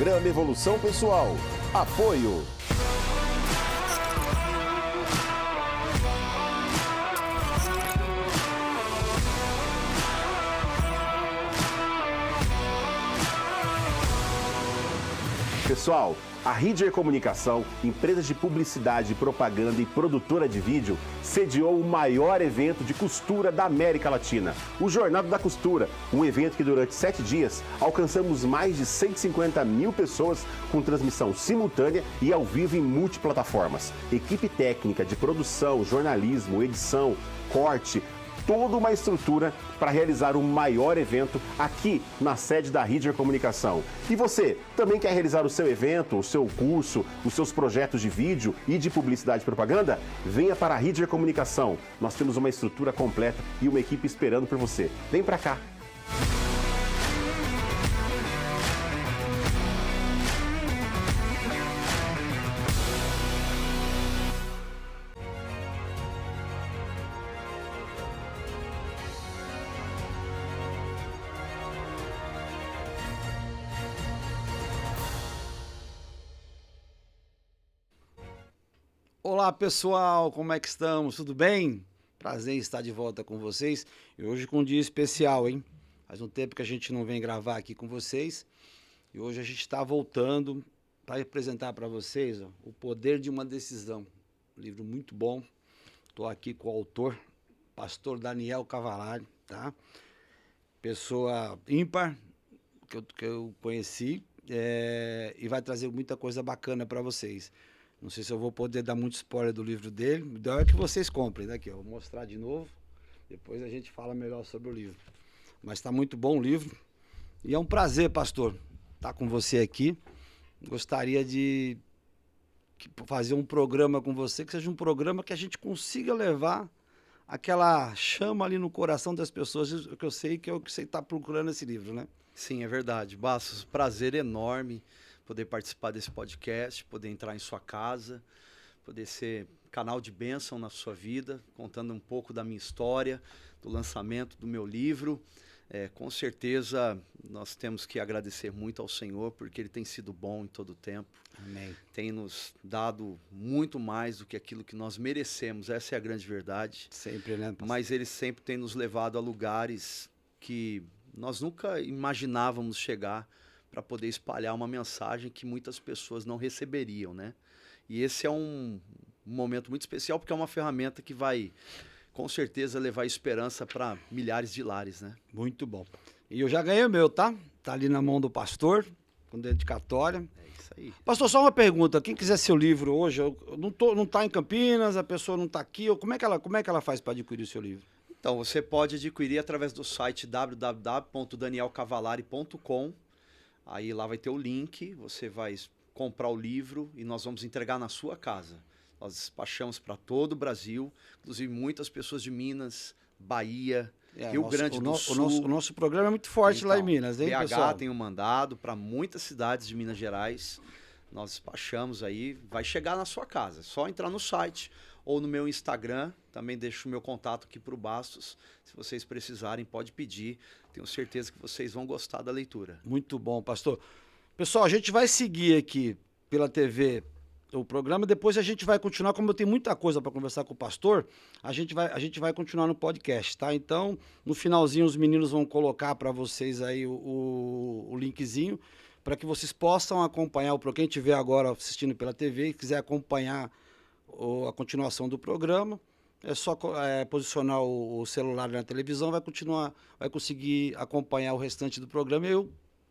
Programa Evolução Pessoal. Apoio. Pessoal, a Ridger Comunicação, empresa de publicidade, propaganda e produtora de vídeo, sediou o maior evento de costura da América Latina, o Jornada da Costura, um evento que durante 7 dias alcançamos mais de 150 mil pessoas com transmissão simultânea e ao vivo em multiplataformas. Equipe técnica de produção, jornalismo, edição, corte, toda uma estrutura para realizar o maior evento aqui na sede da Ridger Comunicação. E você também quer realizar o seu evento, o seu curso, os seus projetos de vídeo e de publicidade e propaganda? Venha para a Ridger Comunicação. Nós temos uma estrutura completa e uma equipe esperando por você. Vem para cá. Olá pessoal, como é que estamos? Tudo bem? Prazer em estar de volta com vocês e hoje com um dia especial, hein? Faz um tempo que a gente não vem gravar aqui com vocês e hoje a gente está voltando para apresentar para vocês O Poder de uma Decisão, um livro muito bom. Estou aqui com o autor, pastor Daniel Cavalari, tá? Pessoa ímpar que eu conheci e vai trazer muita coisa bacana para vocês. Não sei se eu vou poder dar muito spoiler do livro dele. O ideal é que vocês comprem. Daqui, ó, vou mostrar de novo. Depois a gente fala melhor sobre o livro. Mas está muito bom o livro. E é um prazer, pastor, estar com você aqui. Gostaria de fazer um programa com você, que seja um programa que a gente consiga levar aquela chama ali no coração das pessoas, que eu sei que é o que você está procurando nesse livro, né? Sim, é verdade. Bastos, prazer enorme poder participar desse podcast, poder entrar em sua casa, poder ser canal de bênção na sua vida, contando um pouco da minha história, do lançamento do meu livro. Com certeza nós temos que agradecer muito ao Senhor, porque Ele tem sido bom em todo o tempo. Amém. Tem nos dado muito mais do que aquilo que nós merecemos, essa é a grande verdade. Sempre, né, pastor? Mas Ele sempre tem nos levado a lugares que nós nunca imaginávamos chegar, para poder espalhar uma mensagem que muitas pessoas não receberiam, né? E esse é um momento muito especial, porque é uma ferramenta que vai, com certeza, levar esperança para milhares de lares, né? Muito bom. E eu já ganhei o meu, tá? Tá ali na mão do pastor, com dedicatória. É isso aí. Pastor, só uma pergunta. Quem quiser seu livro hoje, não tá em Campinas, a pessoa não tá aqui, como é que ela faz para adquirir o seu livro? Então, você pode adquirir através do site www.danielcavalari.com. Aí lá vai ter o link, você vai comprar o livro e nós vamos entregar na sua casa. Nós despachamos para todo o Brasil, inclusive muitas pessoas de Minas, Bahia, Rio Grande do Sul. O nosso programa é muito forte então, lá em Minas, hein, BH pessoal? tem um mandado para muitas cidades de Minas Gerais. Nós despachamos aí, vai chegar na sua casa. É só entrar no site ou no meu Instagram. Também deixo o meu contato aqui para o Bastos. Se vocês precisarem, pode pedir. Tenho certeza que vocês vão gostar da leitura. Muito bom, pastor. Pessoal, a gente vai seguir aqui pela TV o programa, depois a gente vai continuar, como eu tenho muita coisa para conversar com o pastor, a gente vai continuar no podcast, tá? Então, no finalzinho, os meninos vão colocar para vocês aí o linkzinho, para que vocês possam acompanhar, para quem estiver agora assistindo pela TV e quiser acompanhar a continuação do programa, é só posicionar o celular na televisão, vai conseguir acompanhar o restante do programa.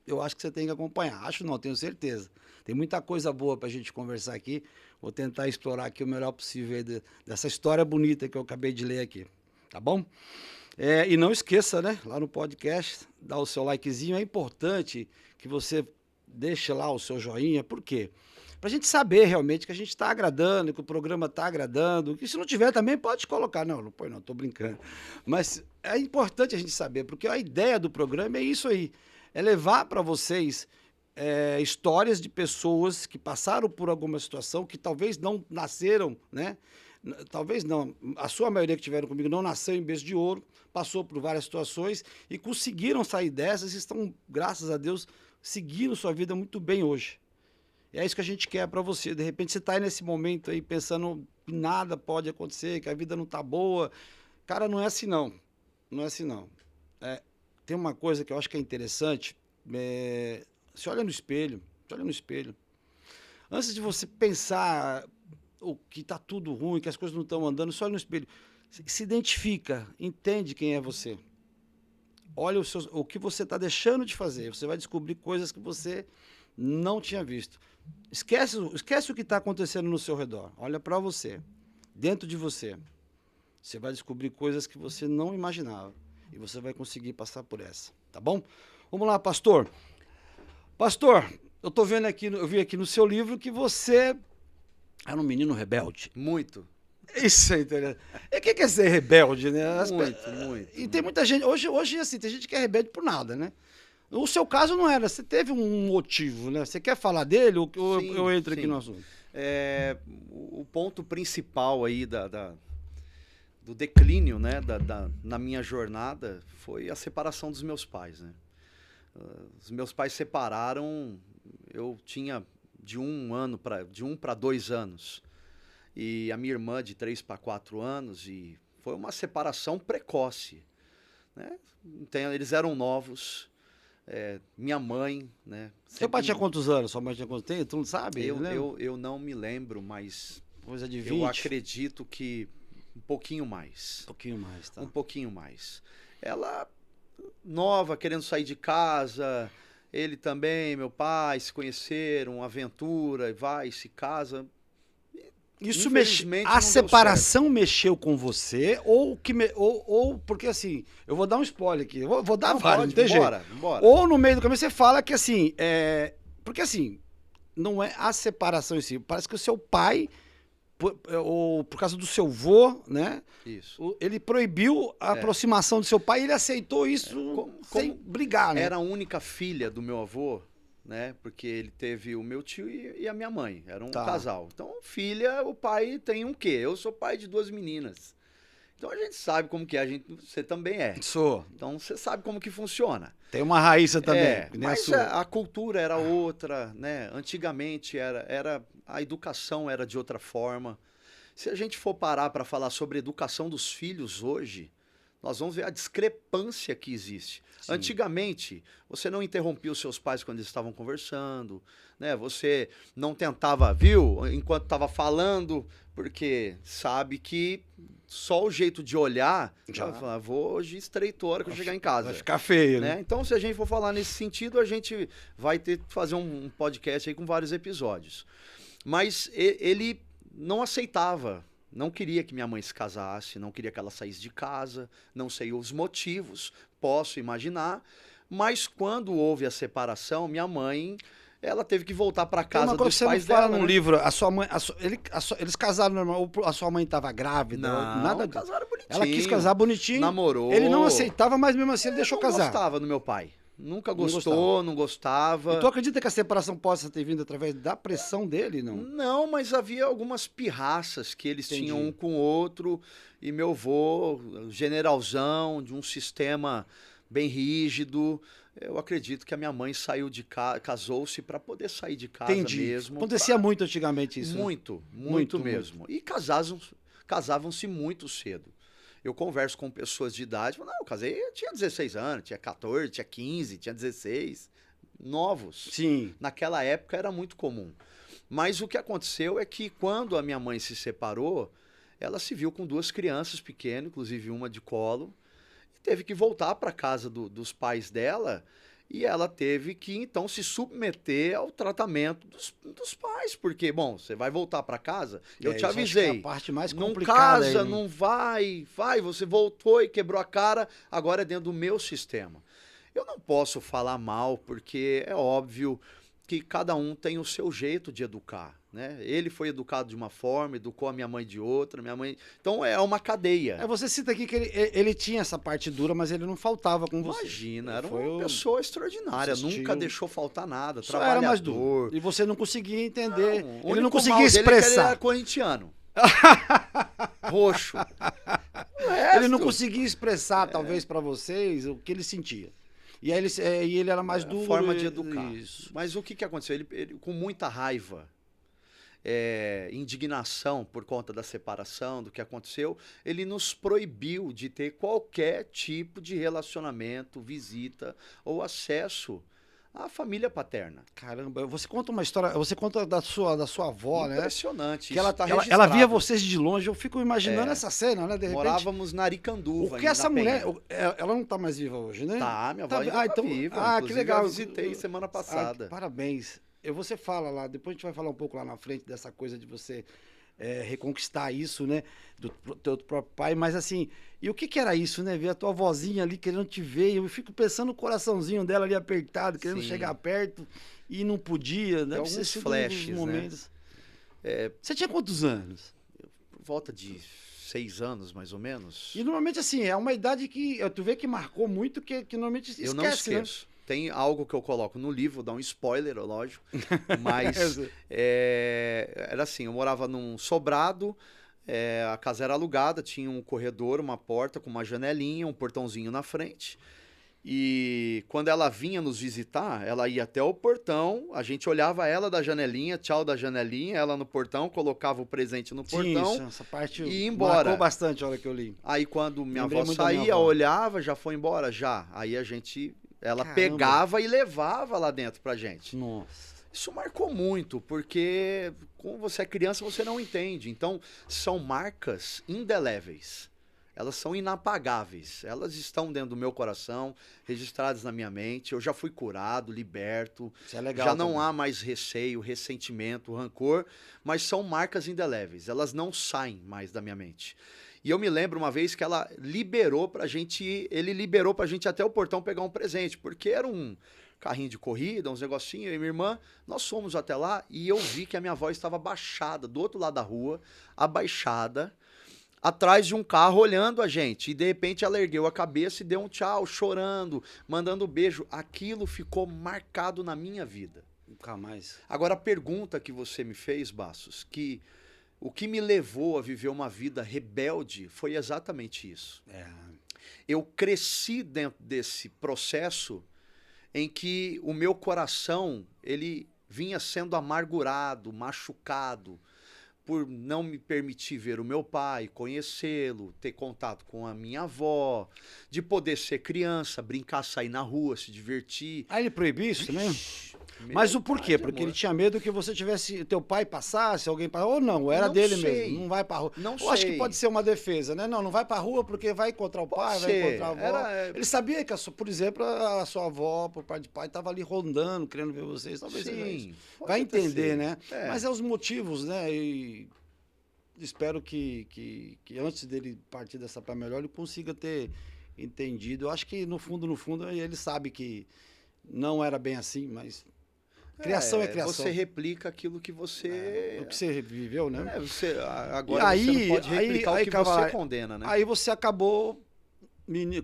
Eu acho que você tem que acompanhar. Acho não, tenho certeza. Tem muita coisa boa para a gente conversar aqui. Vou tentar explorar aqui o melhor possível aí dessa história bonita que eu acabei de ler aqui. Tá bom? E não esqueça, né? Lá no podcast, dá o seu likezinho. É importante que você deixe lá o seu joinha. Por quê? Para a gente saber realmente que a gente está agradando, que o programa está agradando, que se não tiver também pode colocar. Não põe não, estou brincando. Mas é importante a gente saber, porque a ideia do programa é isso aí, é levar para vocês histórias de pessoas que passaram por alguma situação, que talvez não nasceram, né? Talvez não, a sua maioria que tiveram comigo não nasceu em berço de ouro, passou por várias situações e conseguiram sair dessas e estão, graças a Deus, seguindo sua vida muito bem hoje. É isso que a gente quer para você. De repente você está aí nesse momento aí pensando que nada pode acontecer, que a vida não tá boa. Cara, não é assim não. Não é assim não. Tem uma coisa que eu acho que é interessante. Se olha no espelho. Se olha no espelho. Antes de você pensar que tá tudo ruim, que as coisas não estão andando, só olha no espelho. Se identifica, entende quem é você. Olha o que você está deixando de fazer. Você vai descobrir coisas que você não tinha visto. Esquece o que está acontecendo no seu redor. Olha para você, dentro de você. Você vai descobrir coisas que você não imaginava. E você vai conseguir passar por essa. Tá bom? Vamos lá, pastor. Pastor, eu vi aqui no seu livro que você era um menino rebelde. Muito. Isso é interessante. E o que é ser rebelde, né? Muito. E tem muita gente, hoje assim, tem gente que é rebelde por nada, né? O seu caso não era, você teve um motivo, né? Você quer falar dele ou Sim, eu entro aqui sim. no assunto? O ponto principal aí do declínio, né, na minha jornada foi a separação dos meus pais, né? Os meus pais separaram, eu tinha de 1 para 2 anos. E a minha irmã de 3 para 4 anos, e foi uma separação precoce, né? Então, eles eram novos, minha mãe, né? Seu pai tinha quantos anos? Sua mãe tinha quantos anos? Tu não sabe? Eu não me lembro, mas Coisa de 20? eu acredito que um pouquinho mais. Um pouquinho mais, tá? Um pouquinho mais. Ela, nova, querendo sair de casa, ele também, meu pai, se conheceram, aventura, vai, se casa. Isso Infelizmente, a não deu separação mexeu com você ou porque assim, eu vou dar um spoiler aqui, eu vou dar Não, vários, não pode, tem jeito. bora. Ou no meio do caminho você fala que assim, porque assim, não é a separação em si, parece que o seu pai, por causa do seu vô, né? Isso. Ele proibiu a aproximação do seu pai e ele aceitou isso sem brigar, né? Era a única filha do meu avô, né? Porque ele teve o meu tio e a minha mãe. Era um casal. Então, filha, o pai tem um quê? Eu sou pai de 2 meninas. Então a gente sabe como que é. Você também é. Sou. Então você sabe como que funciona. Tem uma raiz também. Mas a cultura era outra, né? Antigamente a educação era de outra forma. Se a gente for parar para falar sobre a educação dos filhos hoje, nós vamos ver a discrepância que existe. Sim. Antigamente, você não interrompia os seus pais quando eles estavam conversando, né? Você não tentava, viu, enquanto estava falando, porque sabe que só o jeito de olhar, vou hoje estreitou a hora que eu chegar em casa. Vai ficar feio, né? Então, se a gente for falar nesse sentido, a gente vai ter que fazer um podcast aí com vários episódios. Mas ele não aceitava. Não queria que minha mãe se casasse, não queria que ela saísse de casa, não sei os motivos, posso imaginar, mas quando houve a separação, minha mãe, ela teve que voltar para casa dos pais dela. Fala no livro, a sua mãe, eles casaram normal, ou a sua mãe estava grávida? Não, nada casaram bonitinho. Ela quis casar bonitinho. Namorou. Ele não aceitava, mas mesmo assim ele deixou casar. Não gostava do meu pai. Nunca gostou, não gostava. E tu acredita que a separação possa ter vindo através da pressão dele, não? Não, mas havia algumas pirraças que eles tinham um com o outro. E meu avô, generalzão, de um sistema bem rígido. Eu acredito que a minha mãe saiu de casa, casou-se para poder sair de casa mesmo. Acontecia muito antigamente isso. Muito mesmo. E casavam-se muito cedo. Eu converso com pessoas de idade, não, eu casei, eu tinha 16 anos, tinha 14, tinha 15, tinha 16, novos. Sim. Naquela época era muito comum. Mas o que aconteceu é que quando a minha mãe se separou, ela se viu com 2 crianças pequenas, inclusive uma de colo, e teve que voltar para casa dos pais dela. E ela teve que, então, se submeter ao tratamento dos pais. Porque, bom, você vai voltar para casa, eu te avisei. Acho que é a parte mais não complicada casa, aí, né? não vai, você voltou e quebrou a cara, agora é dentro do meu sistema. Eu não posso falar mal, porque é óbvio que cada um tem o seu jeito de educar, né? Ele foi educado de uma forma, educou a minha mãe de outra, minha mãe... Então é uma cadeia. Você cita aqui que ele tinha essa parte dura, mas ele não faltava com você. Imagina, era uma pessoa extraordinária, nunca deixou faltar nada, só trabalhador. era mais duro. E você não conseguia entender, ele não conseguia Ele expressar. era corintiano. Roxo. Ele não conseguia expressar, talvez, para vocês, o que ele sentia. E aí ele era mais duro. Forma de educar. Isso. Mas o que que aconteceu? Ele com muita raiva, indignação por conta da separação, do que aconteceu, ele nos proibiu de ter qualquer tipo de relacionamento, visita ou acesso à família paterna. Caramba, você conta uma história, você conta da sua avó, né? Impressionante. Que ela, isso tá ela registrado. via vocês de longe, eu fico imaginando essa cena, né? De repente. Morávamos na Aricanduva. O que em essa mulher, Penha. ela não tá mais viva hoje, né? Tá, minha avó ainda tá então, viva. que Inclusive, legal. eu visitei semana passada. Parabéns. Você fala lá, depois a gente vai falar um pouco lá na frente dessa coisa de você reconquistar isso, né? Do teu próprio pai, mas assim, e o que que era isso, né? Ver a tua vozinha ali querendo te ver, eu fico pensando no coraçãozinho dela ali apertado, querendo Sim. chegar perto e não podia, né? alguns flashes, né? Momentos. Você tinha quantos anos? Por volta de 6 anos, mais ou menos. E normalmente assim, é uma idade que tu vê que marcou muito, que normalmente se Eu não esquece, né? esqueço. Tem algo que eu coloco no livro, vou dar um spoiler, lógico. Mas era assim, eu morava num sobrado, a casa era alugada, tinha um corredor, uma porta com uma janelinha, um portãozinho na frente. E quando ela vinha nos visitar, ela ia até o portão, a gente olhava ela da janelinha, tchau da janelinha, ela no portão, colocava o presente no portão. Isso, essa parte e ia embora. marcou bastante a hora que eu li. Aí quando minha Lembrei avó muito da minha saía, avó. olhava, já foi embora? Já. Aí ela Caramba. pegava e levava lá dentro pra gente. Nossa. Isso marcou muito, porque quando você é criança você não entende. Então, são marcas indeléveis. Elas são inapagáveis. Elas estão dentro do meu coração, registradas na minha mente. Eu já fui curado, liberto. Isso é legal. Já não também. há mais receio, ressentimento, rancor, mas são marcas indeléveis. Elas não saem mais da minha mente. E eu me lembro uma vez que ele liberou pra gente até o portão pegar um presente, porque era um carrinho de corrida, uns negocinhos, eu e minha irmã, nós fomos até lá e eu vi que a minha avó estava abaixada, do outro lado da rua, abaixada, atrás de um carro olhando a gente. E de repente ela ergueu a cabeça e deu um tchau, chorando, mandando um beijo. Aquilo ficou marcado na minha vida. Nunca mais. Agora a pergunta que você me fez, Bastos, que o que me levou a viver uma vida rebelde foi exatamente isso. Eu cresci dentro desse processo em que o meu coração, ele vinha sendo amargurado, machucado, por não me permitir ver o meu pai, conhecê-lo, ter contato com a minha avó, de poder ser criança, brincar, sair na rua, se divertir. Ah, ele proibiu isso também? Mas o porquê? Porque ele tinha medo que você tivesse, teu pai passasse, alguém passasse, ou não, era Não dele sei. mesmo, não vai pra rua. Não Eu acho que sei. pode ser uma defesa, né? Não vai pra rua porque vai encontrar o pai, vai ser. encontrar a avó. Ele sabia que, por exemplo, a sua avó, por parte de pai, estava ali rondando, querendo ver vocês, talvez seja isso. Sim, Vai pode até entender, ser. né? Mas é os motivos, né? E espero que antes dele partir dessa pra melhor, ele consiga ter entendido. Eu acho que no fundo, ele sabe que não era bem assim, mas criação é criação. Você replica aquilo que você... O que você viveu, né? Agora E aí- você não pode replicar aí, o que Cavalo, você condena, né? Aí você acabou,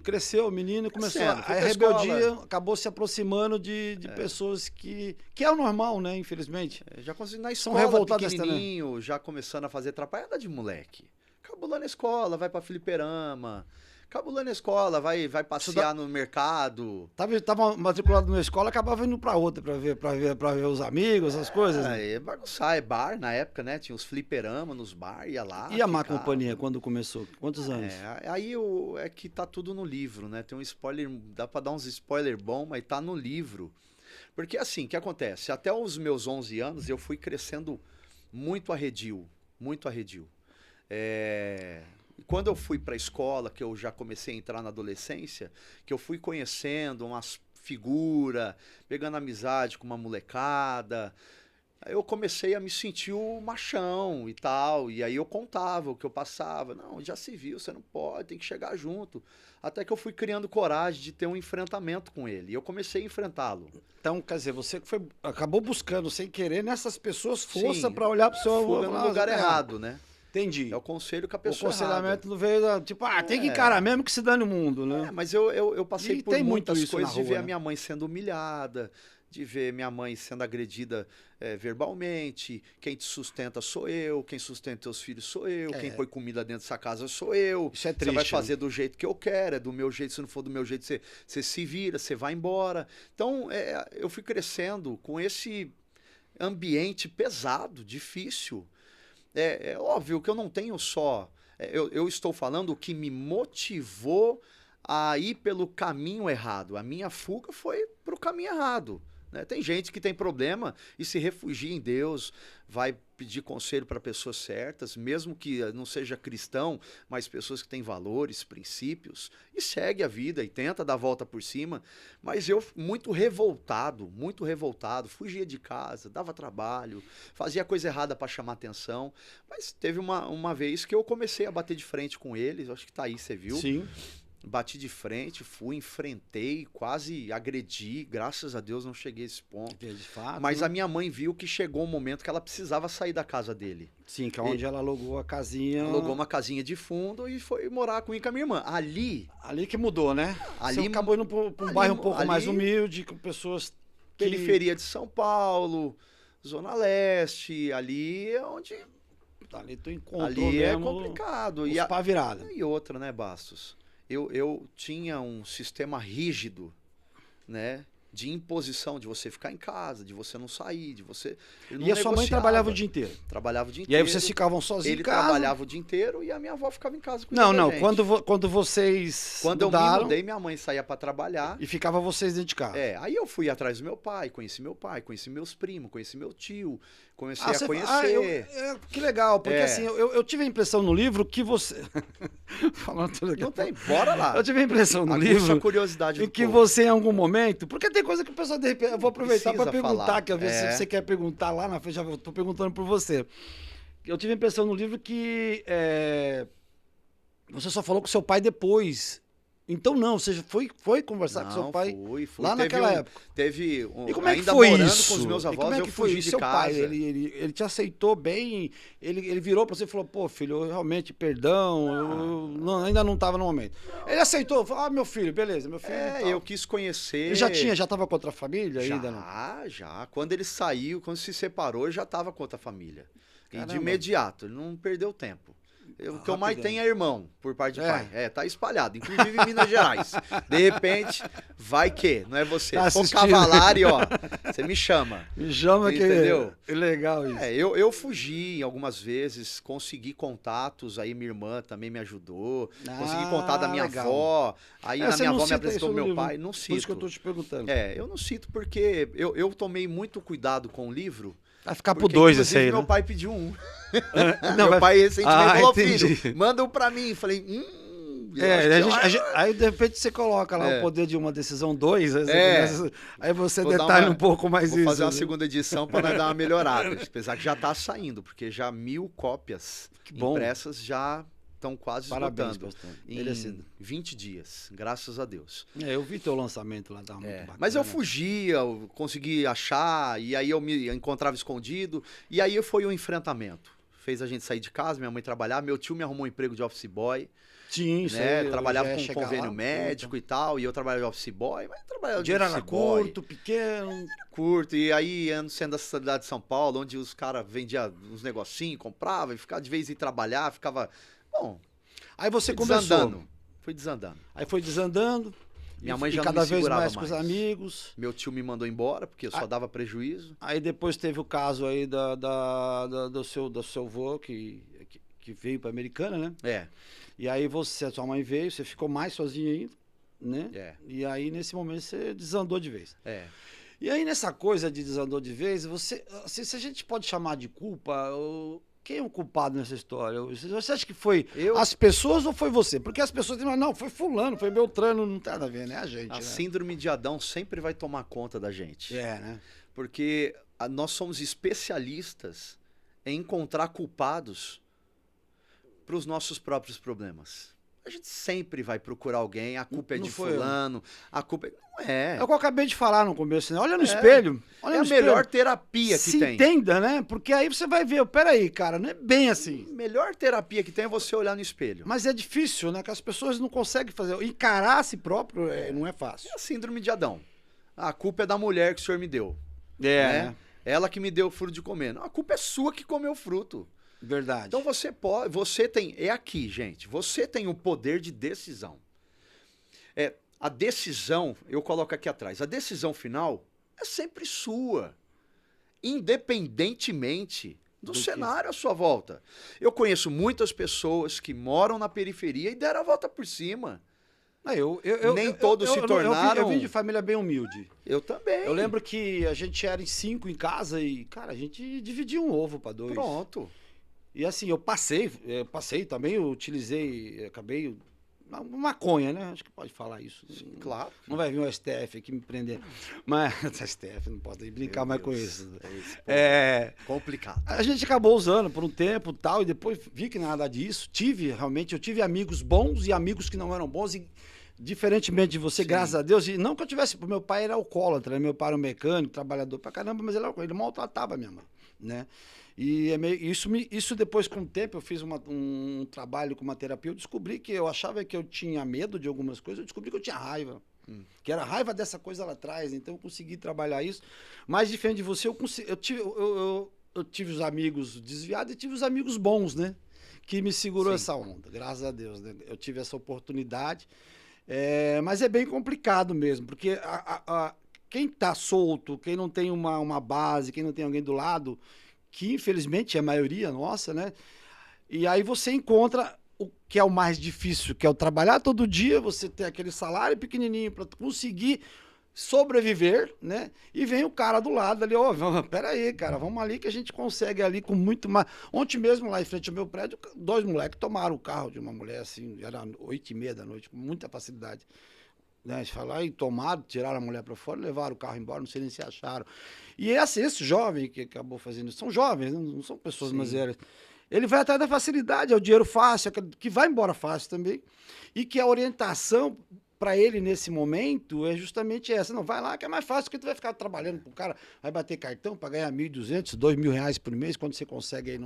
cresceu, menino, começou Crescendo, fui a pra rebeldia, escola. acabou se aproximando de pessoas que é o normal, né? Infelizmente. Já consegui na São escola, revoltadas pequenininho, já começando a fazer atrapalhada de moleque. Cabulando a escola, vai pra fliperama. Cabulando a escola, vai passear no mercado. Tava matriculado numa escola, acabava indo pra outra pra ver os amigos, essas coisas. Né? É bagunçar, é bar na época, né? Tinha os fliperama nos bar, ia lá. E a má ficava. companhia, quando começou? Quantos anos? Aí é que tá tudo no livro, né? Tem um spoiler, dá pra dar uns spoiler bom, mas tá no livro. Porque assim, o que acontece? Até os meus 11 anos eu fui crescendo muito arredio, muito arredio. Quando eu fui para a escola, que eu já comecei a entrar na adolescência, que eu fui conhecendo umas figuras, pegando amizade com uma molecada, aí eu comecei a me sentir o machão e tal, e aí eu contava o que eu passava. Não, já se viu, você não pode, tem que chegar junto. Até que eu fui criando coragem de ter um enfrentamento com ele, e eu comecei a enfrentá-lo. Então, quer dizer, você acabou buscando, sem querer, nessas pessoas, força Sim, para olhar pro seu avô. Fuga no lugar errado, né? Entendi. É o conselho que a O pessoa aconselhamento não veio da, tipo, tem que encarar mesmo que se dane o mundo, né? mas eu passei E por tem muito muitas isso coisas na de rua, ver né? a minha mãe sendo humilhada, de ver minha mãe sendo agredida verbalmente, quem te sustenta sou eu, quem sustenta teus filhos sou eu, quem põe comida dentro dessa casa sou eu. Isso é triste. Você vai fazer do jeito que eu quero, é do meu jeito, se não for do meu jeito, você se vira, você vai embora. Então, eu fui crescendo com esse ambiente pesado, difícil. É óbvio que eu não tenho só... Eu estou falando o que me motivou a ir pelo caminho errado. A minha fuga foi para o caminho errado. Né? Tem gente que tem problema e se refugia em Deus, vai pedir conselho para pessoas certas, mesmo que não seja cristão, mas pessoas que têm valores, princípios, e segue a vida e tenta dar a volta por cima. Mas eu, muito revoltado, fugia de casa, dava trabalho, fazia coisa errada para chamar atenção. Mas teve uma vez que eu comecei a bater de frente com eles, acho que tá aí, você viu? Sim. Bati de frente, enfrentei, quase agredi. Graças a Deus não cheguei a esse ponto. De fato. Mas a minha mãe viu que chegou um momento que ela precisava sair da casa dele. Sim, que é onde ela alugou a casinha. Alugou uma casinha de fundo e foi morar com a minha irmã. Ali que mudou, né? Ali- Você acabou indo para um bairro um pouco mais humilde, com pessoas que... periferia de São Paulo, Zona Leste, ali é onde... Ali tu encontrou Ali é mesmo complicado. os pá virada. E outra, né, Bastos? Eu tinha um sistema rígido, né? De imposição, de você ficar em casa, de você não sair, de você... Eu não E a sua mãe negociava. trabalhava o dia inteiro. Trabalhava o dia E inteiro. aí vocês ficavam sozinhos Ele em casa. trabalhava o dia inteiro e a minha avó ficava em casa Não, cuidando da não. gente. Quando vocês Quando eu me mudaram mudei, minha mãe saía para trabalhar. e ficava vocês dentro de casa. Aí eu fui atrás do meu pai, conheci meus primos, conheci meu tio, comecei a você- conhecer. que legal, porque É. assim, eu tive a impressão no livro que você... Falando tudo aqui. Não tem, bora lá. Eu tive a impressão no Aguça livro a curiosidade em do que povo. você, em algum momento... Porque tem coisa que o pessoal, de repente... Eu vou aproveitar para Precisa perguntar, falar. que às vezes se você quer perguntar lá na frente, já estou perguntando por você. Eu tive a impressão no livro que você só falou com seu pai depois. Então não, você foi conversar com seu pai Fui. lá naquela época. Teve E como é que ainda foi morando isso? com os meus E como avós, é eu que foi fugi isso? de Seu casa. pai, ele te aceitou bem, ele virou pra você e falou, pô, filho, eu realmente, perdão, ainda não tava no momento. Ele aceitou, falou, meu filho, beleza, meu filho. e tal. Eu quis conhecer. Ele já tava com outra família Já, ainda, não? já. Quando ele saiu, quando se separou, eu já estava com outra família. E de Caramba. imediato, ele não perdeu tempo. O que eu mais Rapidão. tenho é irmão, por parte de É. pai. Tá espalhado, inclusive em Minas Gerais. De repente, vai que, não é você. Tá Se for assistindo. Cavalari, ó, você me chama. Me chama que... Entendeu? É legal isso. Eu fugi algumas vezes, consegui contatos, aí minha irmã também me ajudou. Consegui contar da minha legal. avó, aí a Você minha não avó me cita apresentou isso no meu livro. pai. Não Por isso que eu cito. tô te perguntando. Eu não cito porque eu tomei muito cuidado com o livro. Vai ficar pro Porque, 2 esse aí, meu né? pai pediu um. Não, Meu pai recentemente falou, entendi. filho, manda um pra mim. Falei, Aí de repente você coloca lá É. o poder de uma decisão 2, aí você Vou dar detalha uma- um pouco mais vou isso. fazer uma né? segunda edição pra nós dar uma melhorada. Apesar que já tá saindo, porque já 1000 cópias bom. impressas já estão quase Parabéns, esgotando. pastor. Em Merecido. 20 dias, graças a Deus. Eu vi teu lançamento lá, tava muito bacana. Mas eu fugia, eu consegui achar, e aí eu me encontrava escondido, e aí foi um enfrentamento. Fez a gente sair de casa, minha mãe trabalhar, meu tio me arrumou um emprego de office boy, Sim, isso né? aí, eu Trabalhava já ia com chegar convênio lá, médico e tal, e eu trabalhava de office boy, mas O trabalhava de dinheiro office era boy. curto, pequeno. Curto, e aí ando sendo da cidade de São Paulo, onde os caras vendiam uns negocinhos, compravam, e ficava de vez em trabalhar, ficava, bom, Aí você fui começou. desandando. Fui desandando. Aí foi desandando. Minha e- mãe e já não cada me vez segurava mais com os mais. amigos. Meu tio me mandou embora, porque eu só dava prejuízo. Aí depois teve o caso aí do seu avô que veio pra Americana, né? É, E aí a sua mãe veio, você ficou mais sozinho ainda, né? é, E aí nesse momento você desandou de vez. é. E aí nessa coisa de desandou de vez, você, se a gente pode chamar de culpa, quem é o culpado nessa história? Você acha que foi Eu- as pessoas ou foi você? Porque as pessoas dizem, não, foi fulano, foi Beltrano, não tem nada a ver, né? A gente, A né? síndrome de Adão sempre vai tomar conta da gente. É, né? Porque nós somos especialistas em encontrar culpados para os nossos próprios problemas. A gente sempre vai procurar alguém, a culpa é Não de foi eu. fulano, a culpa é... Não é. É o que eu acabei de falar no começo, né? Olha no espelho. Olha É no a melhor espelho. terapia que Se tem. entenda, né? Porque aí você vai ver, peraí, cara, não é bem assim. A melhor terapia que tem é você olhar no espelho. Mas é difícil, né? Que as pessoas não conseguem fazer. Encarar a si próprio não é fácil. É a síndrome de Adão. A culpa é da mulher que o senhor me deu. né? Ela que me deu o fruto de comer. Não, a culpa é sua que comeu o fruto. Verdade. Então você pode, você tem, é aqui, gente, você tem o poder de decisão. A decisão, eu coloco aqui atrás, a decisão final é sempre sua, independentemente do cenário à sua volta. Eu conheço muitas pessoas que moram na periferia e deram a volta por cima. Nem todos se tornaram... Eu vim de família bem humilde. Eu também. Eu lembro que a gente era em 5 em casa e, cara, a gente dividia um ovo para 2. Pronto. E assim, eu passei também, eu utilizei, acabei... Maconha, né? Acho que pode falar isso. Sim, claro. Não vai vir o STF aqui me prender. Mas, STF, não posso nem brincar mais com isso. Complicado. A gente acabou usando por um tempo e tal, e depois vi que nada disso. Eu tive amigos bons e amigos que não eram bons, e diferentemente de você, graças a Deus, e não que eu tivesse, meu pai era alcoólatra, né? Meu pai era um mecânico, trabalhador pra caramba, mas ele maltratava a minha mãe, né? E isso depois, com o tempo, eu fiz um trabalho com uma terapia, eu descobri que eu achava que eu tinha medo de algumas coisas, eu descobri que eu tinha raiva. Que era raiva dessa coisa lá atrás, então eu consegui trabalhar isso. Mas diferente de você, eu tive os amigos desviados e tive os amigos bons, né? Que me segurou essa onda, graças a Deus, né? Eu tive essa oportunidade, mas é bem complicado mesmo, porque quem tá solto, quem não tem uma base, quem não tem alguém do lado... que infelizmente é a maioria nossa, né? E aí você encontra o que é o mais difícil, que é o trabalhar todo dia, você ter aquele salário pequenininho para conseguir sobreviver, né? E vem o cara do lado ali, pera aí, cara, vamos ali que a gente consegue ali com muito mais... Ontem mesmo, lá em frente ao meu prédio, 2 moleques tomaram o carro de uma mulher, assim, era 8h30 da noite, com muita facilidade. Né, eles falaram, aí tomaram, tiraram a mulher para fora, levaram o carro embora, não sei nem se acharam. E esse jovem que acabou fazendo isso, são jovens, não são pessoas mais velhas. Ele vai atrás da facilidade, é o dinheiro fácil, que vai embora fácil também. E que a orientação para ele nesse momento é justamente essa. Não, vai lá que é mais fácil, porque tu vai ficar trabalhando pro cara, vai bater cartão para ganhar R$1.200, R$2.000 por mês, quando você consegue aí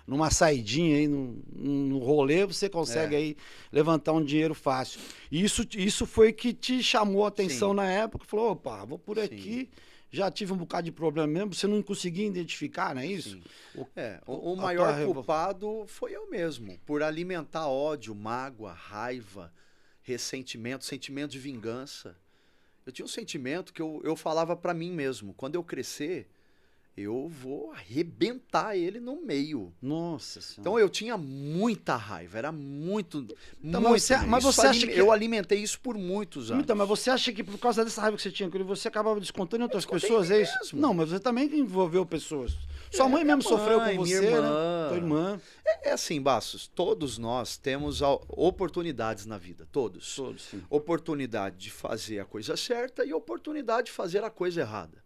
numa saidinha aí, num rolê, você consegue aí levantar um dinheiro fácil. E isso foi que te chamou a atenção na época, falou, opa, vou por aqui, já tive um bocado de problema mesmo, você não conseguia identificar, não é isso? O maior culpado foi eu mesmo, por alimentar ódio, mágoa, raiva, ressentimento, sentimento de vingança. Eu tinha um sentimento que eu falava pra mim mesmo, quando eu crescer, eu vou arrebentar ele no meio. Nossa Senhora. Então eu tinha muita raiva, era muito, então, muito. Mas você acha que... Eu alimentei isso por muitos anos. Então, mas você acha que por causa dessa raiva que você tinha, você acabava descontando em outras pessoas, é isso? Mesmo. Não, mas você também envolveu pessoas. Sua mãe mesmo sofreu com você, minha irmã. né? Tua irmã. É assim, Bastos, todos nós temos oportunidades na vida, todos. Todos, sim. Oportunidade de fazer a coisa certa e oportunidade de fazer a coisa errada.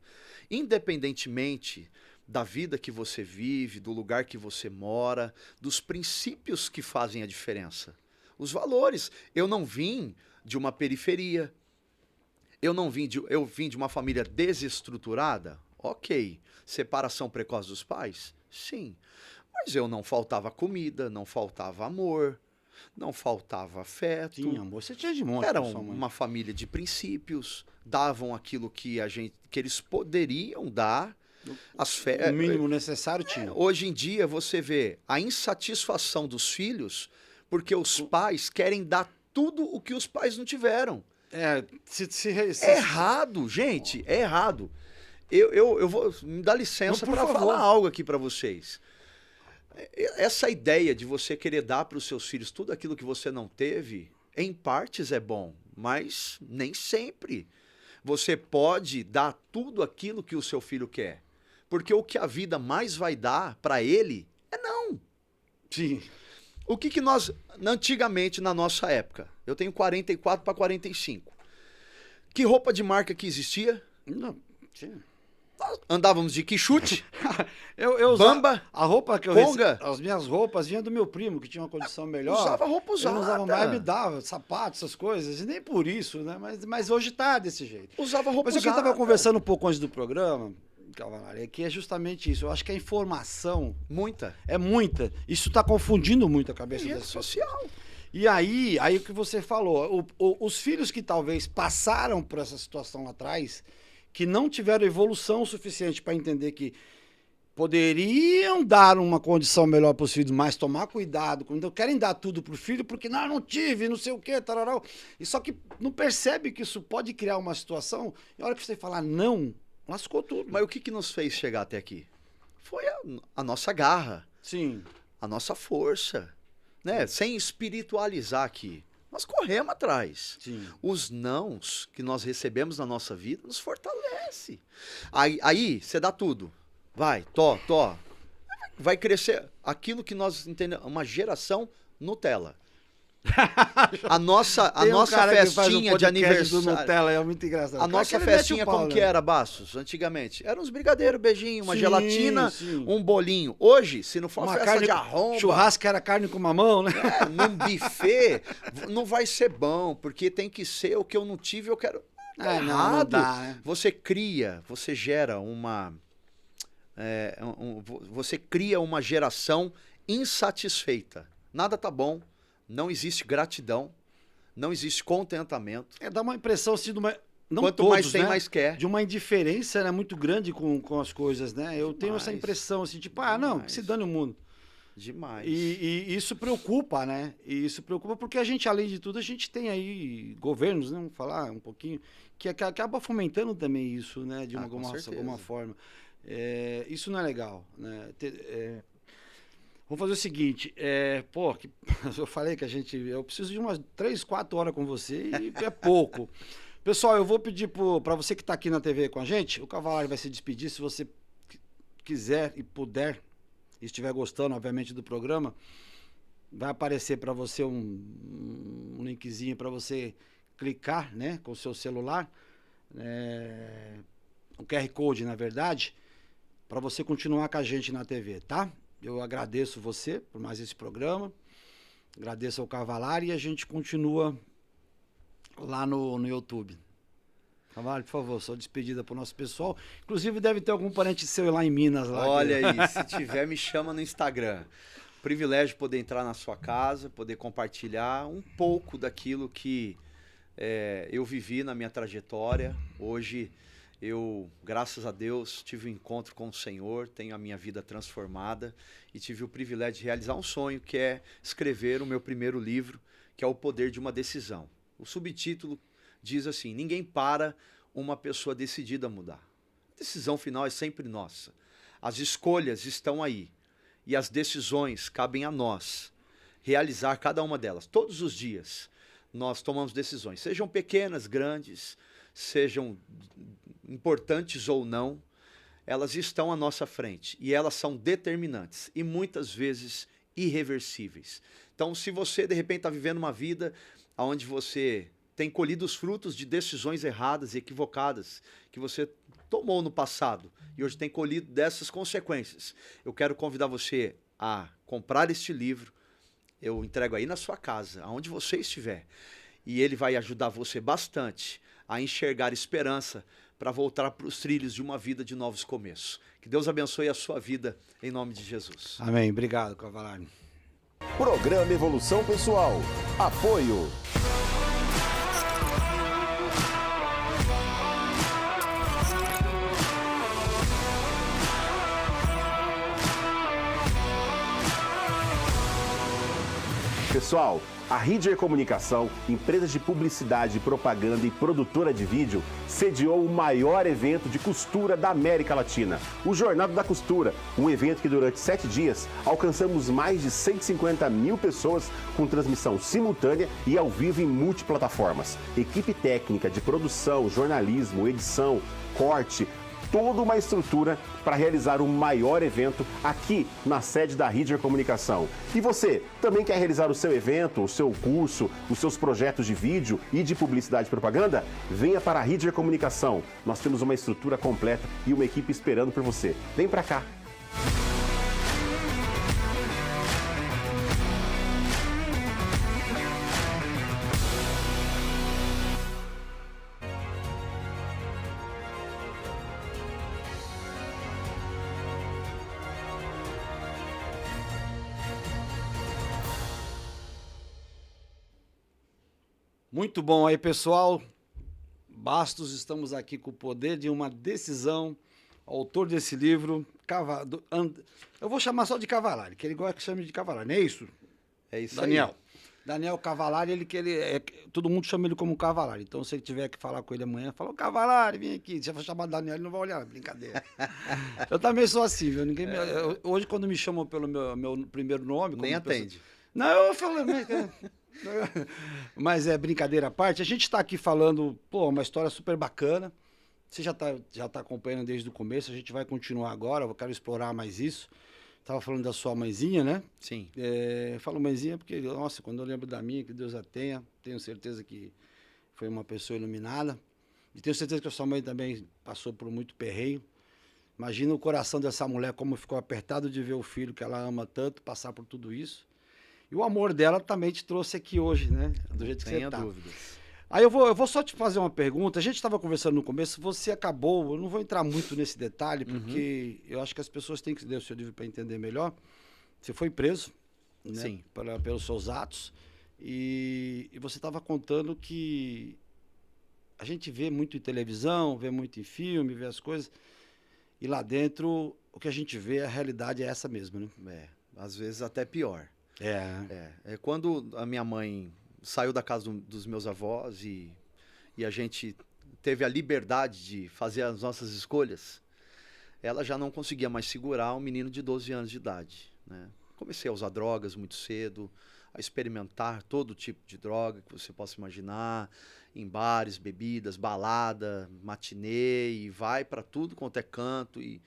Independentemente da vida que você vive, do lugar que você mora, dos princípios que fazem a diferença. Os valores. Eu não vim de uma periferia. Eu vim de uma família desestruturada? Ok. Separação precoce dos pais? Sim. Mas eu não faltava comida, não faltava amor, não faltava afeto. Tinha amor, você tinha de monte. Era uma família de princípios, davam aquilo que eles poderiam dar. O mínimo necessário tinha. Hoje em dia você vê a insatisfação dos filhos porque os pais querem dar tudo o que os pais não tiveram. É errado, gente, é errado. Eu vou me dar licença para falar algo aqui para vocês. Essa ideia de você querer dar para os seus filhos tudo aquilo que você não teve, em partes é bom, mas nem sempre. Você pode dar tudo aquilo que o seu filho quer, porque o que a vida mais vai dar para ele é não. Sim. O que nós, antigamente, na nossa época, eu tenho 44 para 45, que roupa de marca que existia? Não, tinha. Andávamos de quichute, eu Bamba, a roupa que eu Conga. As minhas roupas vinham do meu primo, que tinha uma condição melhor. Usava roupa usada. Eu não usava mais, me dava sapato, essas coisas, e nem por isso, né? Mas hoje tá desse jeito. Usava roupa usada. Mas o que eu estava conversando um pouco antes do programa, Cavalari, é que é justamente isso. Eu acho que a informação... É muita. Isso está confundindo muito a cabeça das pessoas. Social. E aí o que você falou, os filhos que talvez passaram por essa situação lá atrás... que não tiveram evolução suficiente para entender que poderiam dar uma condição melhor para os filhos, mas tomar cuidado. Quando querem dar tudo para o filho, porque não tive, não sei o quê, tararau. E só que não percebe que isso pode criar uma situação, e a hora que você falar não, lascou tudo. Mas o que nos fez chegar até aqui? Foi a nossa garra, Sim. a nossa força, né? Sem espiritualizar aqui. Nós corremos atrás. Sim. Os nãos que nós recebemos na nossa vida nos fortalece. Aí você dá tudo. Vai, vai crescer aquilo que nós entendemos, uma geração Nutella. A nossa festinha de aniversário. Do Nutella, é muito engraçado. A nossa festinha como que era, Bastos, antigamente? Eram uns brigadeiros, beijinho, uma gelatina, um bolinho. Hoje, se não for uma festa de arromba... Churrasco era carne com mamão, né? Num buffet, não vai ser bom, porque tem que ser o que eu não tive, eu quero... errado. Não dá, né? Você cria, você gera você cria uma geração insatisfeita. Nada tá bom, não existe gratidão, não existe contentamento. Dá uma impressão assim de uma... Não Quanto todos, mais tem, né? mais quer. De uma indiferença, né, muito grande com as coisas, né? Eu tenho essa impressão assim, tipo, não, que se dane o mundo. Demais. E isso preocupa, né? E isso preocupa porque a gente, além de tudo, a gente tem aí governos, né? Vamos falar um pouquinho, que acaba fomentando também isso, né? De alguma forma. Isso não é legal, né? Vamos fazer o seguinte, eu falei que eu preciso de umas 3, 4 horas com você e é pouco. Pessoal, eu vou pedir para você que está aqui na TV com a gente, o Cavalário vai se despedir, se você quiser e puder, e estiver gostando, obviamente, do programa, vai aparecer para você um linkzinho para você clicar, né, com o seu celular, um QR Code, na verdade, para você continuar com a gente na TV, tá? Eu agradeço você por mais esse programa, agradeço ao Cavalário e a gente continua lá no YouTube. Cavalário, por favor, sua despedida pro nosso pessoal. Inclusive deve ter algum parente seu lá em Minas. Olha aí, se tiver, me chama no Instagram. Privilégio poder entrar na sua casa, poder compartilhar um pouco daquilo que eu vivi na minha trajetória. Hoje eu, graças a Deus, tive um encontro com o Senhor, tenho a minha vida transformada e tive o privilégio de realizar um sonho, que é escrever o meu primeiro livro, que é O Poder de uma Decisão. O subtítulo diz assim: ninguém para uma pessoa decidida a mudar. A decisão final é sempre nossa. As escolhas estão aí e as decisões cabem a nós realizar cada uma delas. Todos os dias nós tomamos decisões, sejam pequenas, grandes, sejam importantes ou não, elas estão à nossa frente e elas são determinantes e muitas vezes irreversíveis. Então, se você de repente está vivendo uma vida onde você tem colhido os frutos de decisões erradas e equivocadas que você tomou no passado e hoje tem colhido dessas consequências, eu quero convidar você a comprar este livro. Eu entrego aí na sua casa, aonde você estiver, e ele vai ajudar você bastante a enxergar esperança para voltar para os trilhos de uma vida de novos começos. Que Deus abençoe a sua vida, em nome de Jesus. Amém. Obrigado, Cavalário. Programa Evolução Pessoal. Apoio. Pessoal, a Ridger Comunicação, empresa de publicidade, propaganda e produtora de vídeo, sediou o maior evento de costura da América Latina, o Jornada da Costura, um evento que durante 7 dias alcançamos mais de 150 mil pessoas com transmissão simultânea e ao vivo em multiplataformas. Equipe técnica de produção, jornalismo, edição, corte, toda uma estrutura para realizar o maior evento aqui na sede da Ridger Comunicação. E você também quer realizar o seu evento, o seu curso, os seus projetos de vídeo e de publicidade e propaganda? Venha para a Ridger Comunicação. Nós temos uma estrutura completa e uma equipe esperando por você. Vem para cá. Muito bom aí, pessoal. Bastos, estamos aqui com o poder de uma decisão. Autor desse livro, eu vou chamar só de Cavallari, que ele gosta que chame de Cavallari, não é isso? É isso Daniel. aí. Daniel Cavallari, todo mundo chama ele como Cavallari. Então, se ele tiver que falar com ele amanhã, fala, Cavallari, vem aqui. Se eu for chamar Daniel, ele não vai olhar, brincadeira. Eu também sou assim, viu? Hoje, quando me chamam pelo meu primeiro nome... Nem atende. Não, eu falo... Mas é brincadeira à parte. A gente está aqui falando, uma história super bacana. Você já tá acompanhando desde o começo, a gente vai continuar agora, eu quero explorar mais isso. Estava falando da sua mãezinha, né? Sim. Eu falo mãezinha porque, nossa, quando eu lembro da minha, que Deus a tenha, tenho certeza que foi uma pessoa iluminada. E tenho certeza que a sua mãe também passou por muito perreio. Imagina o coração dessa mulher, como ficou apertado de ver o filho que ela ama tanto passar por tudo isso. E o amor dela também te trouxe aqui hoje, né? Do jeito que você tá. Tenha dúvidas. Aí eu vou só te fazer uma pergunta. A gente estava conversando no começo, você acabou, eu não vou entrar muito nesse detalhe, porque eu acho que as pessoas têm que ler o seu livro para entender melhor. Você foi preso, né? Sim. Pelos seus atos, e você estava contando que a gente vê muito em televisão, vê muito em filme, vê as coisas, e lá dentro o que a gente vê, a realidade é essa mesmo, né? Às vezes até pior. É Quando a minha mãe saiu da casa dos meus avós e a gente teve a liberdade de fazer as nossas escolhas, ela já não conseguia mais segurar um menino de 12 anos de idade, né? Comecei a usar drogas muito cedo, a experimentar todo tipo de droga que você possa imaginar, em bares, bebidas, balada, matinê, e vai para tudo quanto é canto. E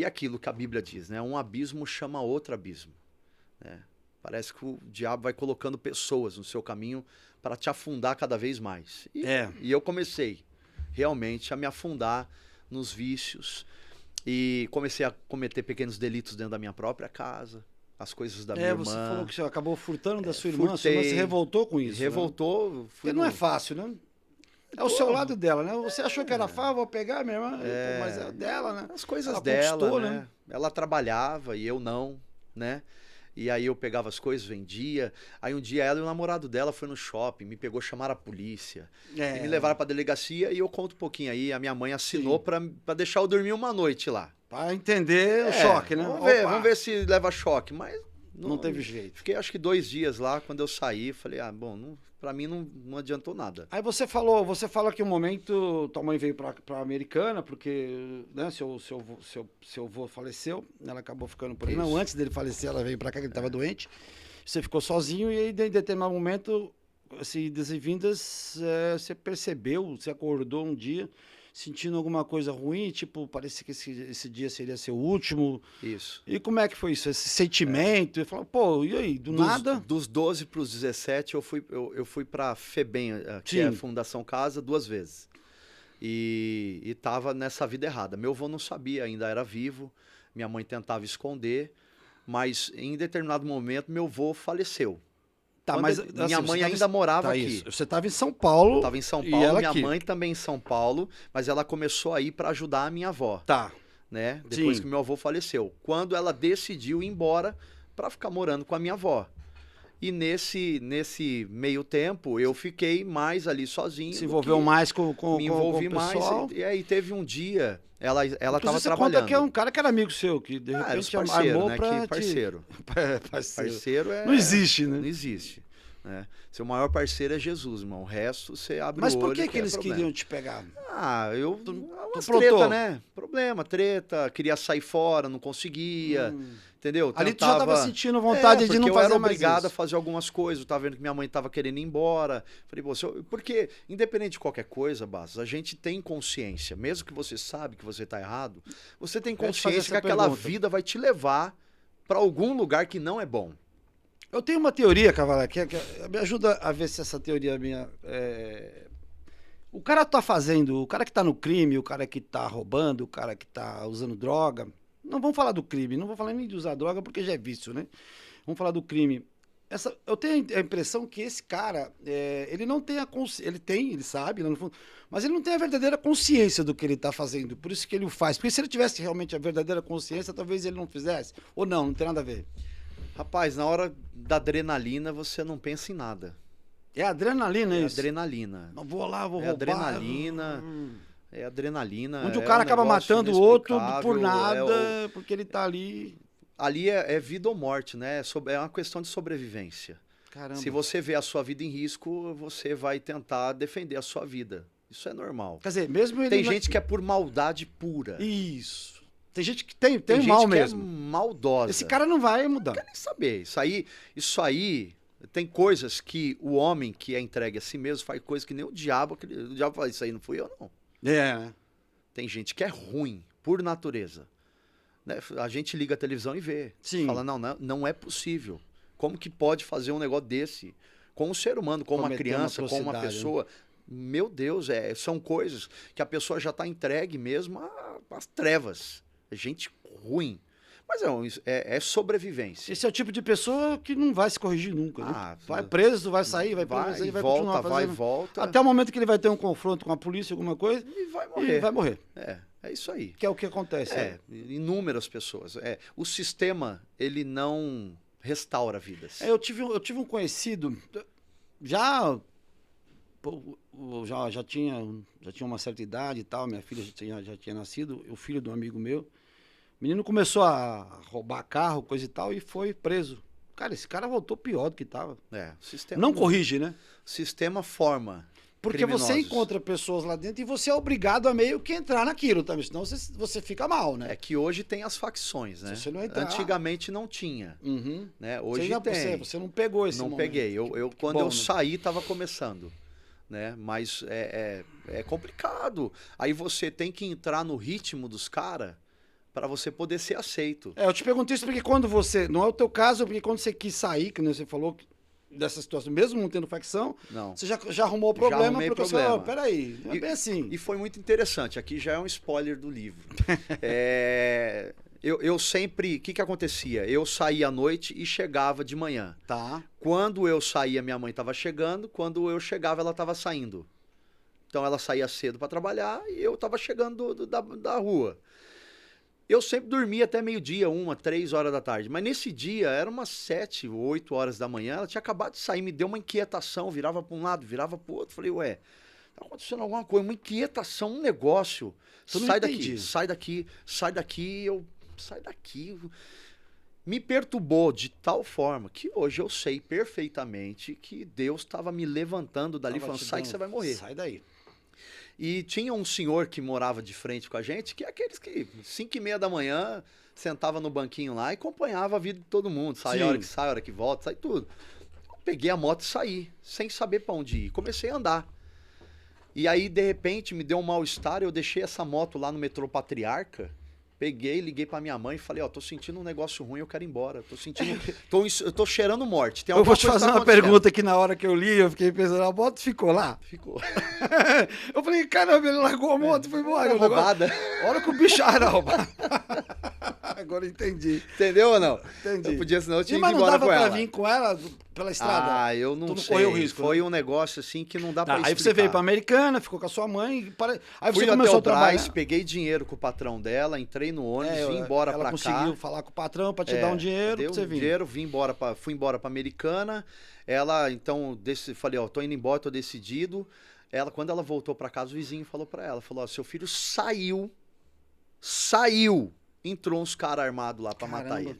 aquilo que a Bíblia diz, né? Um abismo chama outro abismo, né? Parece que o diabo vai colocando pessoas no seu caminho para te afundar cada vez mais. E eu comecei realmente a me afundar nos vícios e comecei a cometer pequenos delitos dentro da minha própria casa, as coisas da minha irmã. Você falou que você acabou furtando da sua irmã, furtei, mas se revoltou com isso. Revoltou. Né? Porque não é fácil, né? É o seu lado dela, né? Você achou que era fácil, vou pegar minha irmã, mas é dela, né? As coisas ela dela, né? Ela trabalhava e eu não, né? E aí eu pegava as coisas, vendia. Aí um dia ela e o namorado dela foi no shopping, me pegou, chamaram a polícia. E me levaram pra delegacia e eu conto um pouquinho aí. A minha mãe assinou pra deixar eu dormir uma noite lá. Pra entender o choque, né? Vamos ver se leva choque. Mas não teve jeito. Fiquei acho que 2 dias lá. Quando eu saí, falei, pra mim não adiantou nada. Aí você fala que um momento tua mãe veio pra Americana, porque, né, seu avô faleceu, ela acabou ficando por aí. Não, antes dele falecer, ela veio pra cá, que ele tava doente. Você ficou sozinho e aí, em determinado momento, assim, idas e vindas, você percebeu, você acordou um dia sentindo alguma coisa ruim, tipo, parecia que esse dia seria seu último. Isso. E como é que foi isso? Esse sentimento? Eu falo, e aí, nada? Dos 12 para os 17, eu fui para a FEBEM, que é a Fundação Casa, 2 vezes. E tava nessa vida errada. Meu avô não sabia, ainda era vivo, minha mãe tentava esconder, mas em determinado momento meu avô faleceu. Tá, mas minha mãe ainda morava aqui. Isso. Você estava em São Paulo. Eu estava em São Paulo, minha mãe também em São Paulo, mas ela começou a ir para ajudar a minha avó. Tá. Né? Depois que meu avô faleceu. Quando ela decidiu ir embora para ficar morando com a minha avó. E nesse meio tempo, eu fiquei mais ali sozinho. Se envolveu mais com me envolvi com o pessoal. mais. E aí teve um dia, ela estava trabalhando. Conta que é um cara que era amigo seu, que de repente armou né? pra parceiro. Parceiro é... Não existe, né? Não existe. Né? Seu maior parceiro é Jesus, irmão. O resto, você abre o olho. Mas por que eles queriam te pegar? Umas treta, né? Problema, treta. Queria sair fora, não conseguia. Entendeu? Ali tu já tava sentindo vontade de não fazer mais isso. Eu era obrigado a fazer algumas coisas. Eu tava vendo que minha mãe tava querendo ir embora. Falei, porque independente de qualquer coisa, Bastos, a gente tem consciência. Mesmo que você sabe que você tá errado, você tem consciência que aquela vida vai te levar para algum lugar que não é bom. Eu tenho uma teoria, Cavallari, que me ajuda a ver se essa teoria minha... O cara tá fazendo, o cara que tá no crime, o cara que tá roubando, o cara que tá usando droga... Não vamos falar do crime, não vou falar nem de usar droga porque já é vício, né? Vamos falar do crime. Eu tenho a impressão que esse cara, ele não tem a consciência, ele sabe, lá no fundo, mas ele não tem a verdadeira consciência do que ele está fazendo, por isso que ele o faz. Porque se ele tivesse realmente a verdadeira consciência, talvez ele não fizesse. Ou não tem nada a ver. Rapaz, na hora da adrenalina você não pensa em nada. É adrenalina É isso. adrenalina. Não vou lá, vou É roubar. adrenalina. É adrenalina. Onde o é cara um acaba negócio matando o outro por inexplicável, nada, porque ele tá ali. Ali é vida ou morte, né? É uma questão de sobrevivência. Caramba. Se você vê a sua vida em risco, você vai tentar defender a sua vida. Isso é normal. Quer dizer, mesmo ele. Tem gente que é por maldade pura. Isso. Tem gente que tem Tem mal gente que mesmo. é maldosa. Esse cara não vai não mudar. quer nem saber. Isso aí tem coisas que o homem que é entregue a si mesmo faz coisas que nem o diabo fala, isso aí não fui eu, não. É, né? Tem gente que é ruim, por natureza. Né? A gente liga a televisão e vê. Sim. Fala, não é possível. Como que pode fazer um negócio desse com um ser humano, com uma Cometer criança, uma com uma atrocidade, pessoa? Meu Deus, são coisas que a pessoa já está entregue mesmo às trevas. É gente ruim. Mas é sobrevivência. Esse é o tipo de pessoa que não vai se corrigir nunca. Né? Ah, Vai preso, vai sair, vai preso, ele vai volta, continuar fazendo. vai e volta. Até o momento que ele vai ter um confronto com a polícia, alguma coisa, E vai e morrer. vai morrer. É isso aí. Que é o que acontece. Inúmeras pessoas. O sistema, ele não restaura vidas. Eu tive um conhecido, já tinha uma certa idade e tal, minha filha já tinha nascido, o filho de um amigo meu. O menino começou a roubar carro, coisa e tal, e foi preso. Cara, esse cara voltou pior do que estava. O sistema Não corrige, né? O sistema forma Porque você criminosos. encontra pessoas lá dentro e você é obrigado a meio que entrar naquilo também, senão você fica mal, né? É que hoje tem as facções, né? Se você não entrar- Antigamente não tinha, Uhum. né? Hoje você, tem. você não pegou esse Não momento. peguei. Quando bom, eu né? saí, estava começando. Né? Mas é complicado. Aí você tem que entrar no ritmo dos caras para você poder ser aceito. Eu te perguntei isso porque quando você... Não é o teu caso, porque quando você quis sair, que nem você falou dessa situação, mesmo não tendo facção, Não. você já arrumou o problema, arrumei porque você problema. falou, peraí, não é bem assim. E foi muito interessante. Aqui já é um spoiler do livro. Eu sempre... O que acontecia? Eu saía à noite e chegava de manhã. Tá. Quando eu saía, minha mãe estava chegando. Quando eu chegava, ela estava saindo. Então ela saía cedo para trabalhar e eu estava chegando da rua. Eu sempre dormia até meio-dia, 3 horas da tarde. Mas nesse dia, era umas 7, 8 horas da manhã, ela tinha acabado de sair, me deu uma inquietação, virava para um lado, virava para o outro. Falei, ué, tá acontecendo alguma coisa, uma inquietação, um negócio. Sai daqui, sai daqui, sai daqui, sai daqui. Me perturbou de tal forma que hoje eu sei perfeitamente que Deus estava me levantando dali, falando, sai que você vai morrer. Sai daí. E tinha um senhor que morava de frente com a gente, que é aqueles que 5h30 da manhã sentava no banquinho lá e acompanhava a vida de todo mundo. Sai a hora que sai, a hora que volta, sai tudo. Eu peguei a moto e saí, sem saber para onde ir. Comecei a andar. E aí, de repente, me deu um mal-estar, eu deixei essa moto lá no metrô Patriarca, peguei, liguei pra minha mãe e falei, tô sentindo um negócio ruim, eu quero ir embora. Eu tô cheirando morte. Eu vou te fazer uma pergunta que na hora que eu li, eu fiquei pensando, a moto ficou lá? Ficou. Eu falei, caramba, ele largou a moto e foi embora. Era roubada. A hora que o bicho era roubado. Agora eu entendi. Entendeu ou não? Entendi. Eu podia, senão eu tinha Mas que ir não embora dava com pra ela. vir com ela pela estrada? Eu não Tu não sei. correu risco, Foi né? um negócio assim que não dá pra Aí explicar. você veio pra Americana, ficou com a sua mãe. Aí Fui você até começou o a trabalhar. Brás, peguei dinheiro com o patrão dela, entrei no ônibus, vim embora ela pra conseguiu cá. falar com o patrão pra te dar um dinheiro Deu pra você vir. dinheiro, fui embora pra Americana. Ela, então, falei, tô indo embora, tô decidido. Quando ela voltou pra casa, o vizinho falou pra ela, falou, seu filho saiu, entrou uns caras armados lá pra matar ele.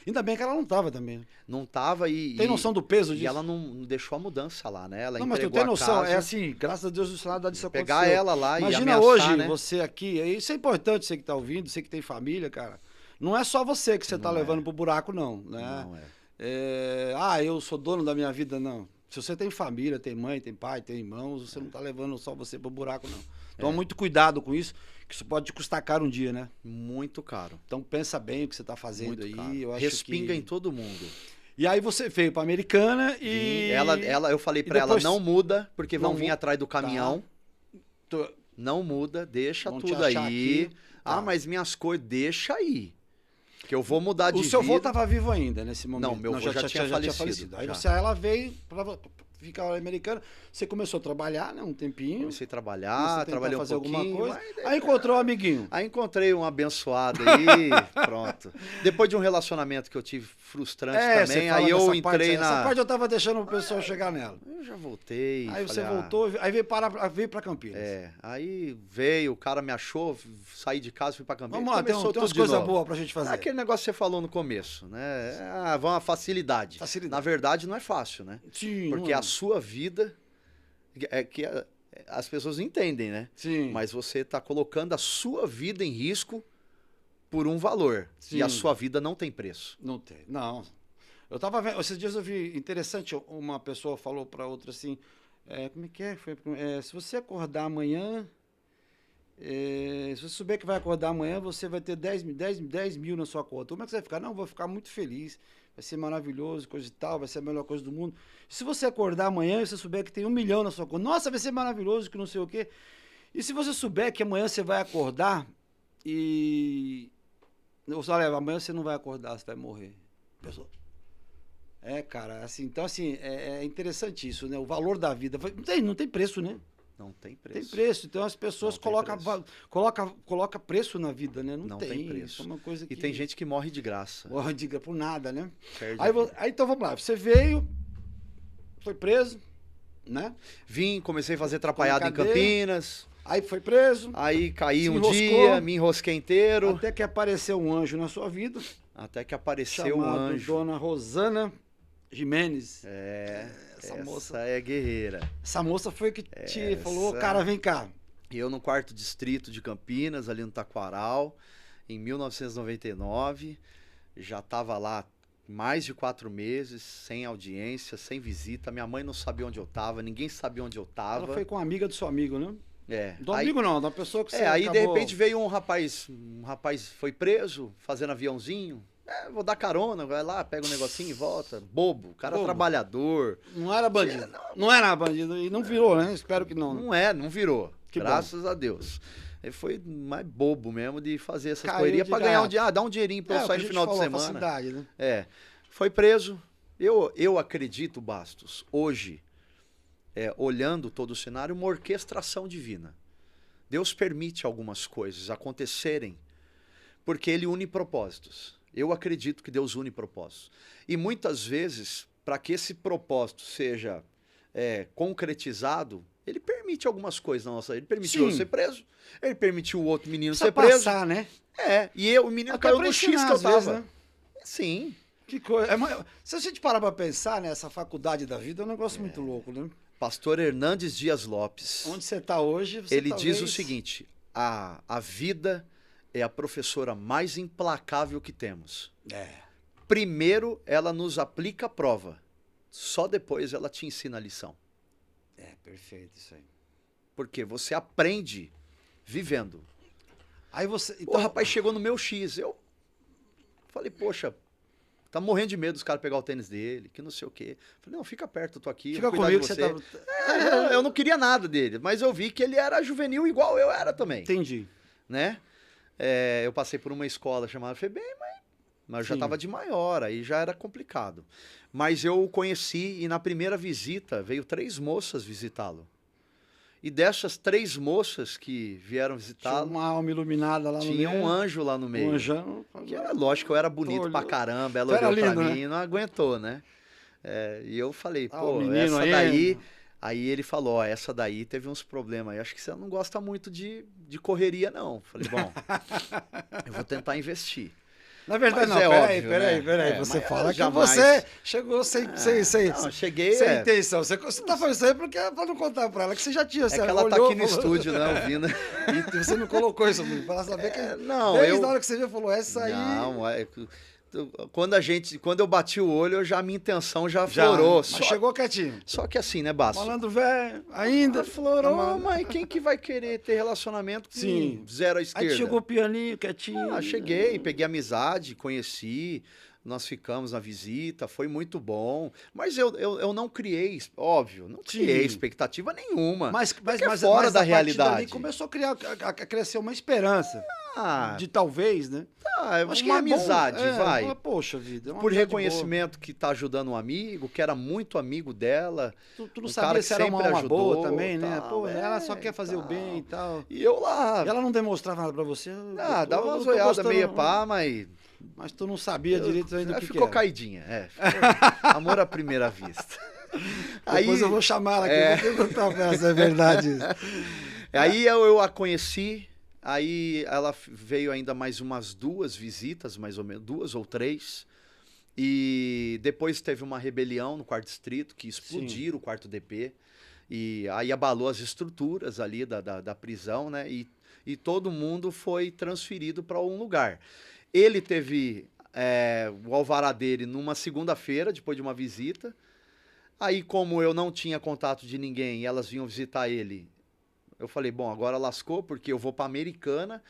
Ainda bem que ela não tava também. Né? Não tava Tem noção do peso disso? E ela não deixou a mudança lá, né? Ela não, mas tu entregou tem noção, a casa, é assim, graças a Deus o cenário disso aconteceu. pegar ela lá e Imagina ameaçar, hoje, né? você aqui, isso é importante, você que tá ouvindo, você que tem família, cara. Não é só você que você tá levando pro buraco, não. Né? Não é. Eu sou dono da minha vida, não. Se você tem família, tem mãe, tem pai, tem irmãos, você não tá levando só você pro buraco, não. Toma muito cuidado com isso, que isso pode te custar caro um dia, né? Muito caro. Então pensa bem o que você tá fazendo Muito aí. caro. Eu acho Respinga que... em todo mundo. E aí você veio pra Americana e... Eu falei pra depois... ela, não muda, porque vão Não vir mu- atrás do caminhão. Tá. Não muda, deixa Vão te tudo achar aí. aqui. Tá. Mas minhas coisas, deixa aí. Que eu vou mudar de O seu avô vida. tava vivo ainda nesse momento? Não, meu avô já tinha falecido, Aí já. ela veio ficava americana. Você começou a trabalhar, né? Um tempinho. Comecei a Começou trabalhar, a tentar trabalhei um fazer alguma pouquinho. coisa. mas- Aí encontrou um amiguinho. Aí encontrei um abençoado aí, pronto. Depois de um relacionamento que eu tive frustrante você também, fala aí eu dessa entrei parte, na... Essa parte eu tava deixando o pessoal chegar nela. Eu já voltei. Aí você falei, voltou, aí veio pra Campinas. Aí veio, o cara me achou, saí de casa, fui pra Campinas. Vamos lá, tem começou umas tudo de coisas novo. boas pra gente fazer. Aquele negócio que você falou no começo, né? Uma facilidade. Facilidade. Na verdade, não é fácil, né? Sim, Porque não é. a sua vida as pessoas entendem, né? Sim. Mas você está colocando a sua vida em risco por um valor. Sim. E a sua vida não tem preço. Não tem, não. Eu tava vendo, esses dias eu vi, interessante, uma pessoa falou pra outra assim, como é que é? Se você acordar amanhã, se você souber que vai acordar amanhã, você vai ter 10 mil na sua conta. Como é que você vai ficar? Não, vou ficar muito feliz, vai ser maravilhoso, coisa e tal, vai ser a melhor coisa do mundo. Se você acordar amanhã e você souber que tem 1 milhão na sua conta, nossa, vai ser maravilhoso, que não sei o quê. E se você souber que amanhã você vai acordar e... Olha, amanhã você não vai acordar, você vai morrer. Pessoal... cara, assim, então assim, é interessante isso, né? O valor da vida. Não tem preço, né? Não tem preço. Tem preço. Então as pessoas Não tem colocam preço na vida, né? Não tem preço. Isso é uma coisa que... E tem gente que morre de graça. Morre de por nada, né? Perde Aí, a vida. aí então vamos lá. Você veio, foi preso, né? Vim, comecei a fazer atrapalhada em cadeia. Campinas. Aí foi preso. Aí caí Se um enroscou. dia, me enrosquei inteiro. Até que apareceu um anjo na sua vida. Até que apareceu um Chamado anjo. Dona Rosana Jimenez. Essa moça. é guerreira. Essa moça foi que te falou, Essa- cara, vem cá. E eu no 4º distrito de Campinas, ali no Taquaral, em 1999, já estava lá mais de 4 meses, sem audiência, sem visita. Minha mãe não sabia onde eu estava, ninguém sabia onde eu estava. Ela foi com uma amiga do seu amigo, né? Do Aí, amigo não, da pessoa que você aí de acabou... repente veio um rapaz foi preso, fazendo aviãozinho. Vou dar carona, vai lá, pega um negocinho e volta. Bobo, o cara Bobo. trabalhador. Não era bandido. Não era bandido. E não virou, né? Espero que não. Não virou. Que graças a Deus. Ele foi mais bobo mesmo de fazer essas Caiu correrias de pra ganhar gaiato. dar um dinheirinho pra eu o que sair a no gente final de falou, semana. facilidade, né? Foi preso. Eu acredito, Bastos, hoje, olhando todo o cenário, uma orquestração divina. Deus permite algumas coisas acontecerem porque Ele une propósitos. Eu acredito que Deus une propósitos. E muitas vezes, para que esse propósito seja concretizado, Ele permite algumas coisas na nossa vida. Ele permitiu eu Sim. ser preso, Ele permitiu o outro menino Precisa ser preso. passar, né? E o menino Até caiu pra no X ensinar, que eu às vezes, tava. né? Sim. Que coisa. Se a gente parar pra pensar, né? Essa faculdade da vida é um negócio muito louco, né? Pastor Hernandes Dias Lopes, Onde você tá hoje, você ele talvez... diz o seguinte, a vida é a professora mais implacável que temos. Primeiro, ela nos aplica a prova. Só depois ela te ensina a lição. Perfeito isso aí. Porque você aprende vivendo. Aí você... O rapaz chegou no meu X. Eu falei, poxa, tá morrendo de medo dos caras pegar o tênis dele, que não sei o quê. Falei, não, fica perto, eu tô aqui. Fica vou cuidar comigo de que você. você tá... Eu não queria nada dele, mas eu vi que ele era juvenil igual eu era também. Entendi. Né? Eu passei por uma escola chamada FEBEM, mas eu já Sim. estava de maior, aí já era complicado. Mas eu o conheci e na primeira visita veio 3 moças visitá-lo. E dessas 3 moças que vieram Tinha visitá-lo, uma alma iluminada lá no meio. tinha um anjo lá no meio. Um anjão. Que era lógico, eu era bonito pra caramba, ela Tu era olhou pra lindo, mim e não aguentou, né? E eu falei, o pô, menino essa aí... daí... Aí ele falou, ó, essa daí teve uns problemas. Eu acho que você não gosta muito de correria, não. Falei, bom, eu vou tentar investir. Na verdade, Mas não, óbvio, peraí. né? Você Mas fala que jamais. você chegou sem Não, cheguei... sem intenção. Você tá falando isso aí porque pra não contar pra ela que você já tinha. É Você que ela tá olhou, aqui no falou- estúdio, né, ouvindo. E você não colocou isso pra ela saber que. não, Desde a hora que você viu, falou, essa aí. Não, quando eu bati o olho, a minha intenção já florou. Mas chegou quietinho. Só que assim, né, Basso? Malandro velho, ainda. Florou, Tá mas quem que vai querer ter relacionamento com Sim. zero à Aí esquerda? chegou pianinho, quietinho. Cheguei, peguei amizade, conheci, nós ficamos na visita, foi muito bom. Mas eu não criei, óbvio, não criei Sim. expectativa nenhuma. Mas fora mas da a partir realidade. dali começou a crescer uma esperança Ah, de talvez, né? É Acho uma que é bom, amizade, vai. fala, poxa vida. É uma Por amizade reconhecimento que tá ajudando um amigo, que era muito amigo dela. boa. Tu não um cara sabia que se era uma sempre alma boa ajudou, também, né? tal, Pô, ela só quer fazer o tal. bem e tal. E eu lá, E ela não demostrava nada pra você? dava uma eu tô zoiada gostando, meia pá, mas Mas tu não sabia direito ainda o que ficou que era. caidinha. Amor à primeira vista. Depois eu vou chamar ela aqui, vou perguntar pra ela se é verdade isso. Aí eu a conheci, aí ela veio ainda mais umas 2 visitas, mais ou menos, 2 ou 3. E depois teve uma rebelião no 4º distrito, que explodiram o 4º DP. E aí abalou as estruturas ali da prisão, né? E todo mundo foi transferido para um lugar. Ele teve o alvará dele numa segunda-feira, depois de uma visita. Aí, como eu não tinha contato de ninguém e elas vinham visitar ele, eu falei, bom, agora lascou, porque eu vou para Americana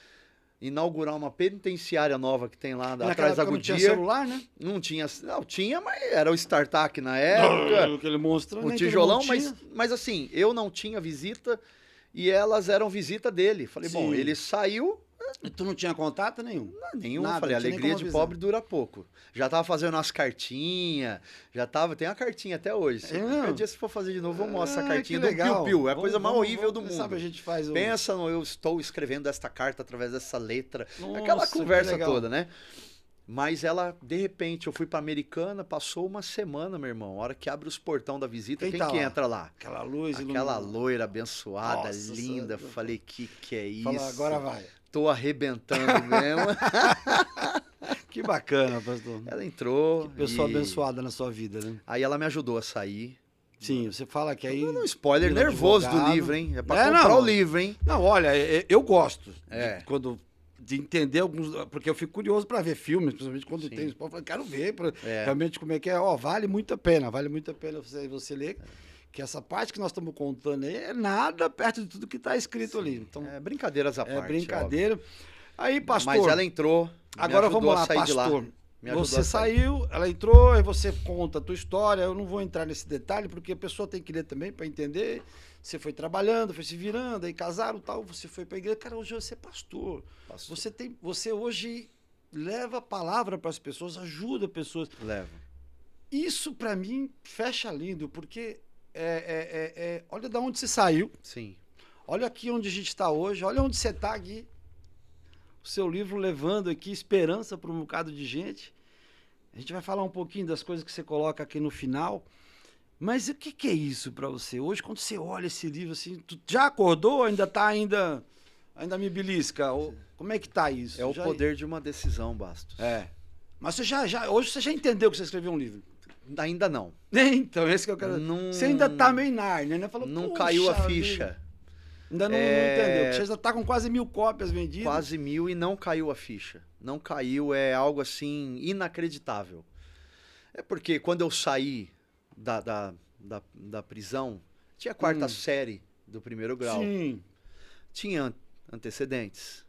inaugurar uma penitenciária nova que tem lá atrás da Goodyear. Não tinha Goodyear. celular, né? Não tinha, mas era o StarTAC na época. Aquele monstro. O nem tijolão, todo mundo tinha. mas assim, eu não tinha visita e elas eram visita dele. Falei, bom, Sim. ele saiu, E tu não tinha contato nenhum? nenhum. Nada, Falei, não tinha nem alegria como de avisar. pobre dura pouco. Já tava fazendo umas cartinhas, tem uma cartinha até hoje. É mesmo? Qualquer dia, se for fazer de novo, vou mostrar a cartinha que do legal. Piu Piu. É a coisa mais Vamos, horrível do quem mundo. sabe a gente faz o... Pensa no eu estou escrevendo esta carta através dessa letra. Nossa, Aquela que conversa legal. toda, né? Mas ela, de repente, eu fui pra Americana, passou uma semana, meu irmão. A hora que abre os portão da visita, Quem quem tá que lá? entra lá? Aquela luz Aquela iluminada. loira abençoada, Nossa linda. Senhora. Falei, que é isso? Fala, agora vai. Tô arrebentando mesmo. Que bacana, pastor. Ela entrou. Pessoa e abençoada na sua vida, né? Aí ela me ajudou a sair. Sim, você fala que aí... Dando um spoiler vira nervoso do advogado. livro, hein? É pra comprar não. o livro, hein? Não, olha, eu gosto de entender alguns... Porque eu fico curioso para ver filmes, principalmente quando tem spoiler. Eu falo, quero ver realmente como é que é. Ó, vale muito a pena você ler. Que essa parte que nós estamos contando aí é nada perto de tudo que está escrito ali. Então, Brincadeiras à parte. é brincadeira. Aí, pastor... Mas ela entrou. Agora me ajudou vamos lá, a sair de lá. pastor. Me ajudou Você a sair. saiu, ela entrou, aí você conta a tua história. Eu não vou entrar nesse detalhe, porque a pessoa tem que ler também para entender. Você foi trabalhando, foi se virando, aí casaram e tal, você foi para a igreja. Cara, hoje você é pastor. Você hoje leva a palavra para as pessoas, ajuda pessoas. Leva. Isso, para mim, fecha lindo, porque olha de onde você saiu. Sim. Olha aqui onde a gente está hoje, olha onde você está aqui. O seu livro levando aqui esperança para um bocado de gente. A gente vai falar um pouquinho das coisas que você coloca aqui no final. Mas o que é isso para você? Hoje, quando você olha esse livro, assim, tu já acordou? Ainda me belisca? Ou, como é que tá isso? É o poder de uma decisão, Bastos. Mas você hoje você já entendeu que você escreveu um livro? Ainda não. Então, esse que eu quero... Você ainda tá meio Nárnia, né? Falou, não caiu a "Puxa ficha. vida." Ainda não entendeu. Porque você já tá com quase 1000 cópias vendidas. Quase 1000 e não caiu a ficha. Não caiu, é algo assim inacreditável. É porque quando eu saí da prisão, tinha a 4ª série do 1º grau. Sim. Tinha antecedentes.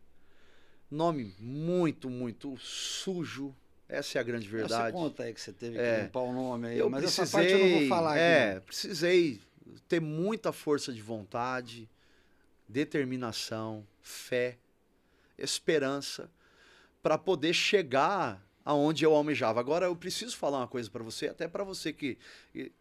Nome muito, muito sujo. Essa é a grande verdade. Você conta aí que você teve que limpar o nome aí. Eu Mas precisei, essa parte eu não vou falar aqui. Precisei ter muita força de vontade, determinação, fé, esperança, para poder chegar aonde eu almejava. Agora, eu preciso falar uma coisa para você, até para você que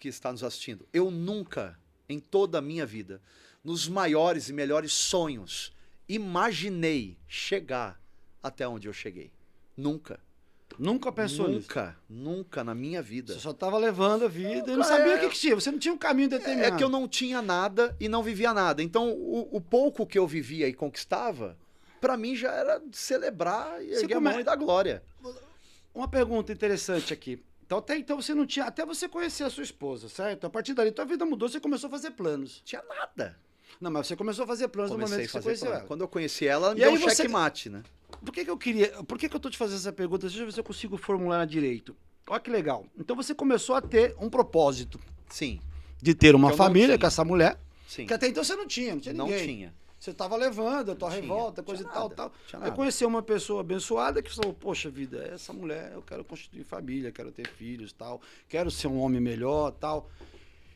está nos assistindo. Eu nunca, em toda a minha vida, nos maiores e melhores sonhos, imaginei chegar até onde eu cheguei. Nunca. Nunca pensou nisso? Nunca na minha vida. Você só estava levando a vida e não sabia o que tinha. Você não tinha um caminho determinado. É que eu não tinha nada e não vivia nada. Então, o pouco que eu vivia e conquistava, para mim já era celebrar e erguer a mão e dar glória. Uma pergunta interessante aqui. Então, até então você não tinha... Até você conhecer a sua esposa, certo? A partir dali, tua vida mudou, você começou a fazer planos. Tinha nada. Não, mas você começou a fazer planos no momento que você conheceu ela. Quando eu conheci ela, ela me E deu aí um você- checkmate, né? Por que eu tô te fazendo essa pergunta? Deixa eu ver se eu consigo formular direito. Olha que legal. Então você começou a ter um propósito Sim, de ter uma Que eu não família tinha. com essa mulher, sim. que até então você não tinha Não ninguém. tinha. Você estava levando a tua Não tinha, revolta, coisa e tinha tal, nada, tal. tinha Aí nada. conheceu uma pessoa abençoada que falou, poxa vida, essa mulher, eu quero constituir família, quero ter filhos, tal, quero ser um homem melhor, tal.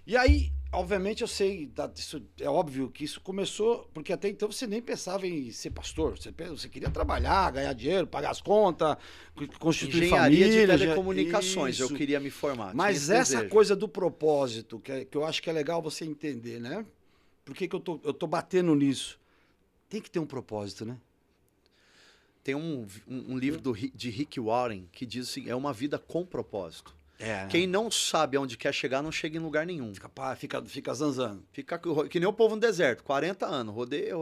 E aí, obviamente, eu sei, isso, é óbvio que isso começou, porque até então você nem pensava em ser pastor. Você queria trabalhar, ganhar dinheiro, pagar as contas, constituir Engenharia família. de telecomunicações, eu isso. queria me formar. Mas tinha esse essa desejo. coisa do propósito, que eu acho que é legal você entender, né? Por que eu tô batendo nisso? Tem que ter um propósito, né? Tem um livro de Rick Warren que diz assim, é uma vida com propósito. É. Quem não sabe aonde quer chegar, não chega em lugar nenhum. Fica zanzando. Fica que nem o povo no deserto, 40 anos, rodeia,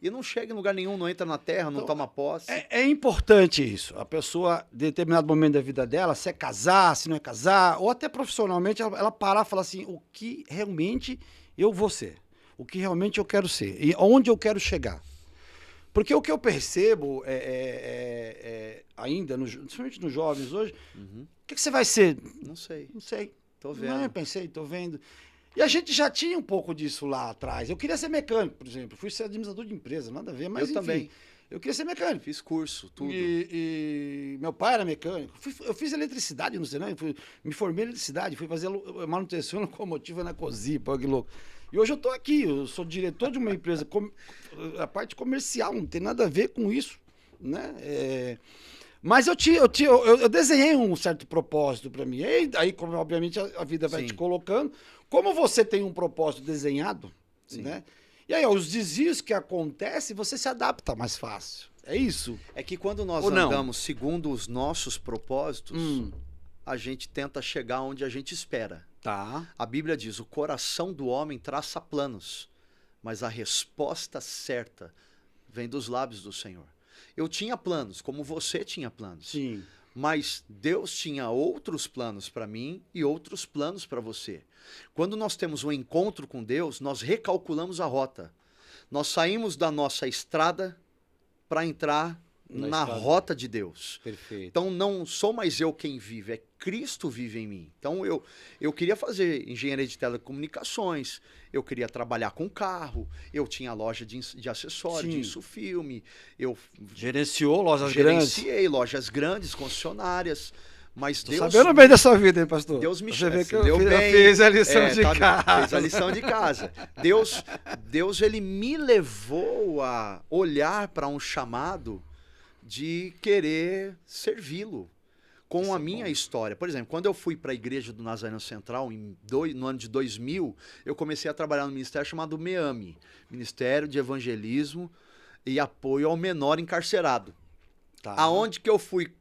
e não chega em lugar nenhum, não entra na terra, não Então, toma posse. É importante isso. A pessoa, em determinado momento da vida dela, se é casar, se não é casar, ou até profissionalmente, ela parar e falar assim, o que realmente eu vou ser? O que realmente eu quero ser? E onde eu quero chegar? Porque o que eu percebo ainda, principalmente nos jovens hoje, o que você vai ser? Não sei, Não sei. tô vendo. Não, eu pensei, tô vendo. E a gente já tinha um pouco disso lá atrás. Eu queria ser mecânico, por exemplo. Fui ser administrador de empresa, nada a ver, mas Eu enfim. também. Eu queria ser mecânico. Fiz curso, tudo. E meu pai era mecânico. Eu fiz eletricidade no Senai, me formei em eletricidade, fui fazer manutenção locomotiva na COSI, pô, que louco. E hoje eu estou aqui, eu sou diretor de uma empresa, a parte comercial, não tem nada a ver com isso, né? Mas eu desenhei um certo propósito para mim. E aí, como obviamente a vida vai Sim. te colocando, como você tem um propósito desenhado, Sim. né? E aí, os desvios que acontecem, você se adapta mais fácil. É isso? É que quando nós Ou não? andamos segundo os nossos propósitos, a gente tenta chegar onde a gente espera. Tá. A Bíblia diz, o coração do homem traça planos, mas a resposta certa vem dos lábios do Senhor. Eu tinha planos, como você tinha planos. Sim. Mas Deus tinha outros planos para mim e outros planos para você. Quando nós temos um encontro com Deus, nós recalculamos a rota. Nós saímos da nossa estrada para entrar na rota de Deus. Perfeito. Então não sou mais eu quem vive, é Cristo vive em mim. Então eu queria fazer engenharia de telecomunicações, eu queria trabalhar com carro, eu tinha loja de acessórios, Sim. disso filme, eu Gerenciou lojas grandes. gerenciei lojas grandes, concessionárias, mas Tô Deus sabendo bem dessa vida, hein, pastor? Deus me Você vê que deu eu bem. fiz a lição de tá, casa. fez a lição de casa. Deus ele me levou a olhar para um chamado de querer servi-lo com Isso a é minha bom. história. Por exemplo, quando eu fui para a igreja do Nazareno Central no ano de 2000, eu comecei a trabalhar no ministério chamado MEAME, Ministério de Evangelismo e Apoio ao Menor Encarcerado. Tá. Aonde que eu fui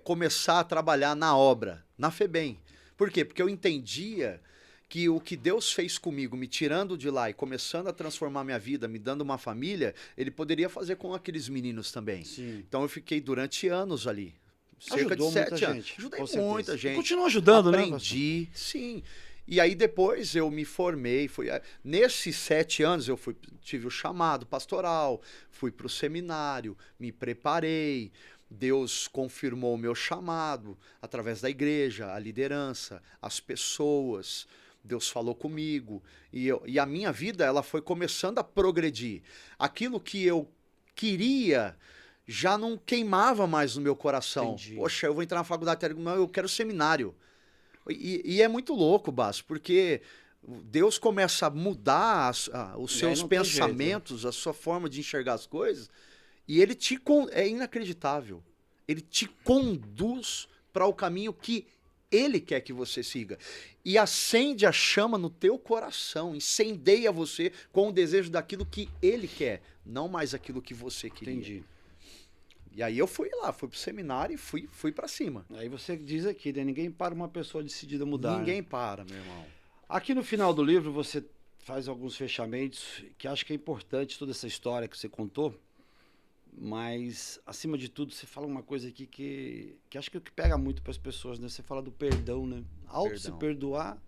começar a trabalhar na obra? Na FEBEM. Por quê? Porque eu entendia que o que Deus fez comigo, me tirando de lá e começando a transformar minha vida, me dando uma família, ele poderia fazer com aqueles meninos também. Sim. Então eu fiquei durante anos ali. Cerca Ajudou de muita 7 anos. gente, Ajudei com certeza. muita E gente. continua ajudando, né, Aprendi, sim. E aí depois eu me formei. Nesses 7 anos eu tive o chamado pastoral, fui para o seminário, me preparei. Deus confirmou o meu chamado através da igreja, a liderança, as pessoas. Deus falou comigo. E a minha vida ela foi começando a progredir. Aquilo que eu queria já não queimava mais no meu coração. Entendi. Poxa, eu vou entrar na faculdade, eu quero seminário. E é muito louco, Basso, porque Deus começa a mudar os seus não tem pensamentos, a sua forma de enxergar as coisas, e ele é inacreditável. Ele te conduz para o caminho que ele quer que você siga. E acende a chama no teu coração, incendeia você com o desejo daquilo que ele quer, não mais aquilo que você queria. Entendi. E aí eu fui lá, fui pro seminário e fui para cima. Aí você diz aqui, né? Ninguém para uma pessoa decidida a mudar. Ninguém Né? para, meu irmão. Aqui no final do livro você faz alguns fechamentos que acho que é importante toda essa história que você contou, mas acima de tudo você fala uma coisa aqui que acho que é o que pega muito para as pessoas, né? Você fala do perdão, né? Se perdoar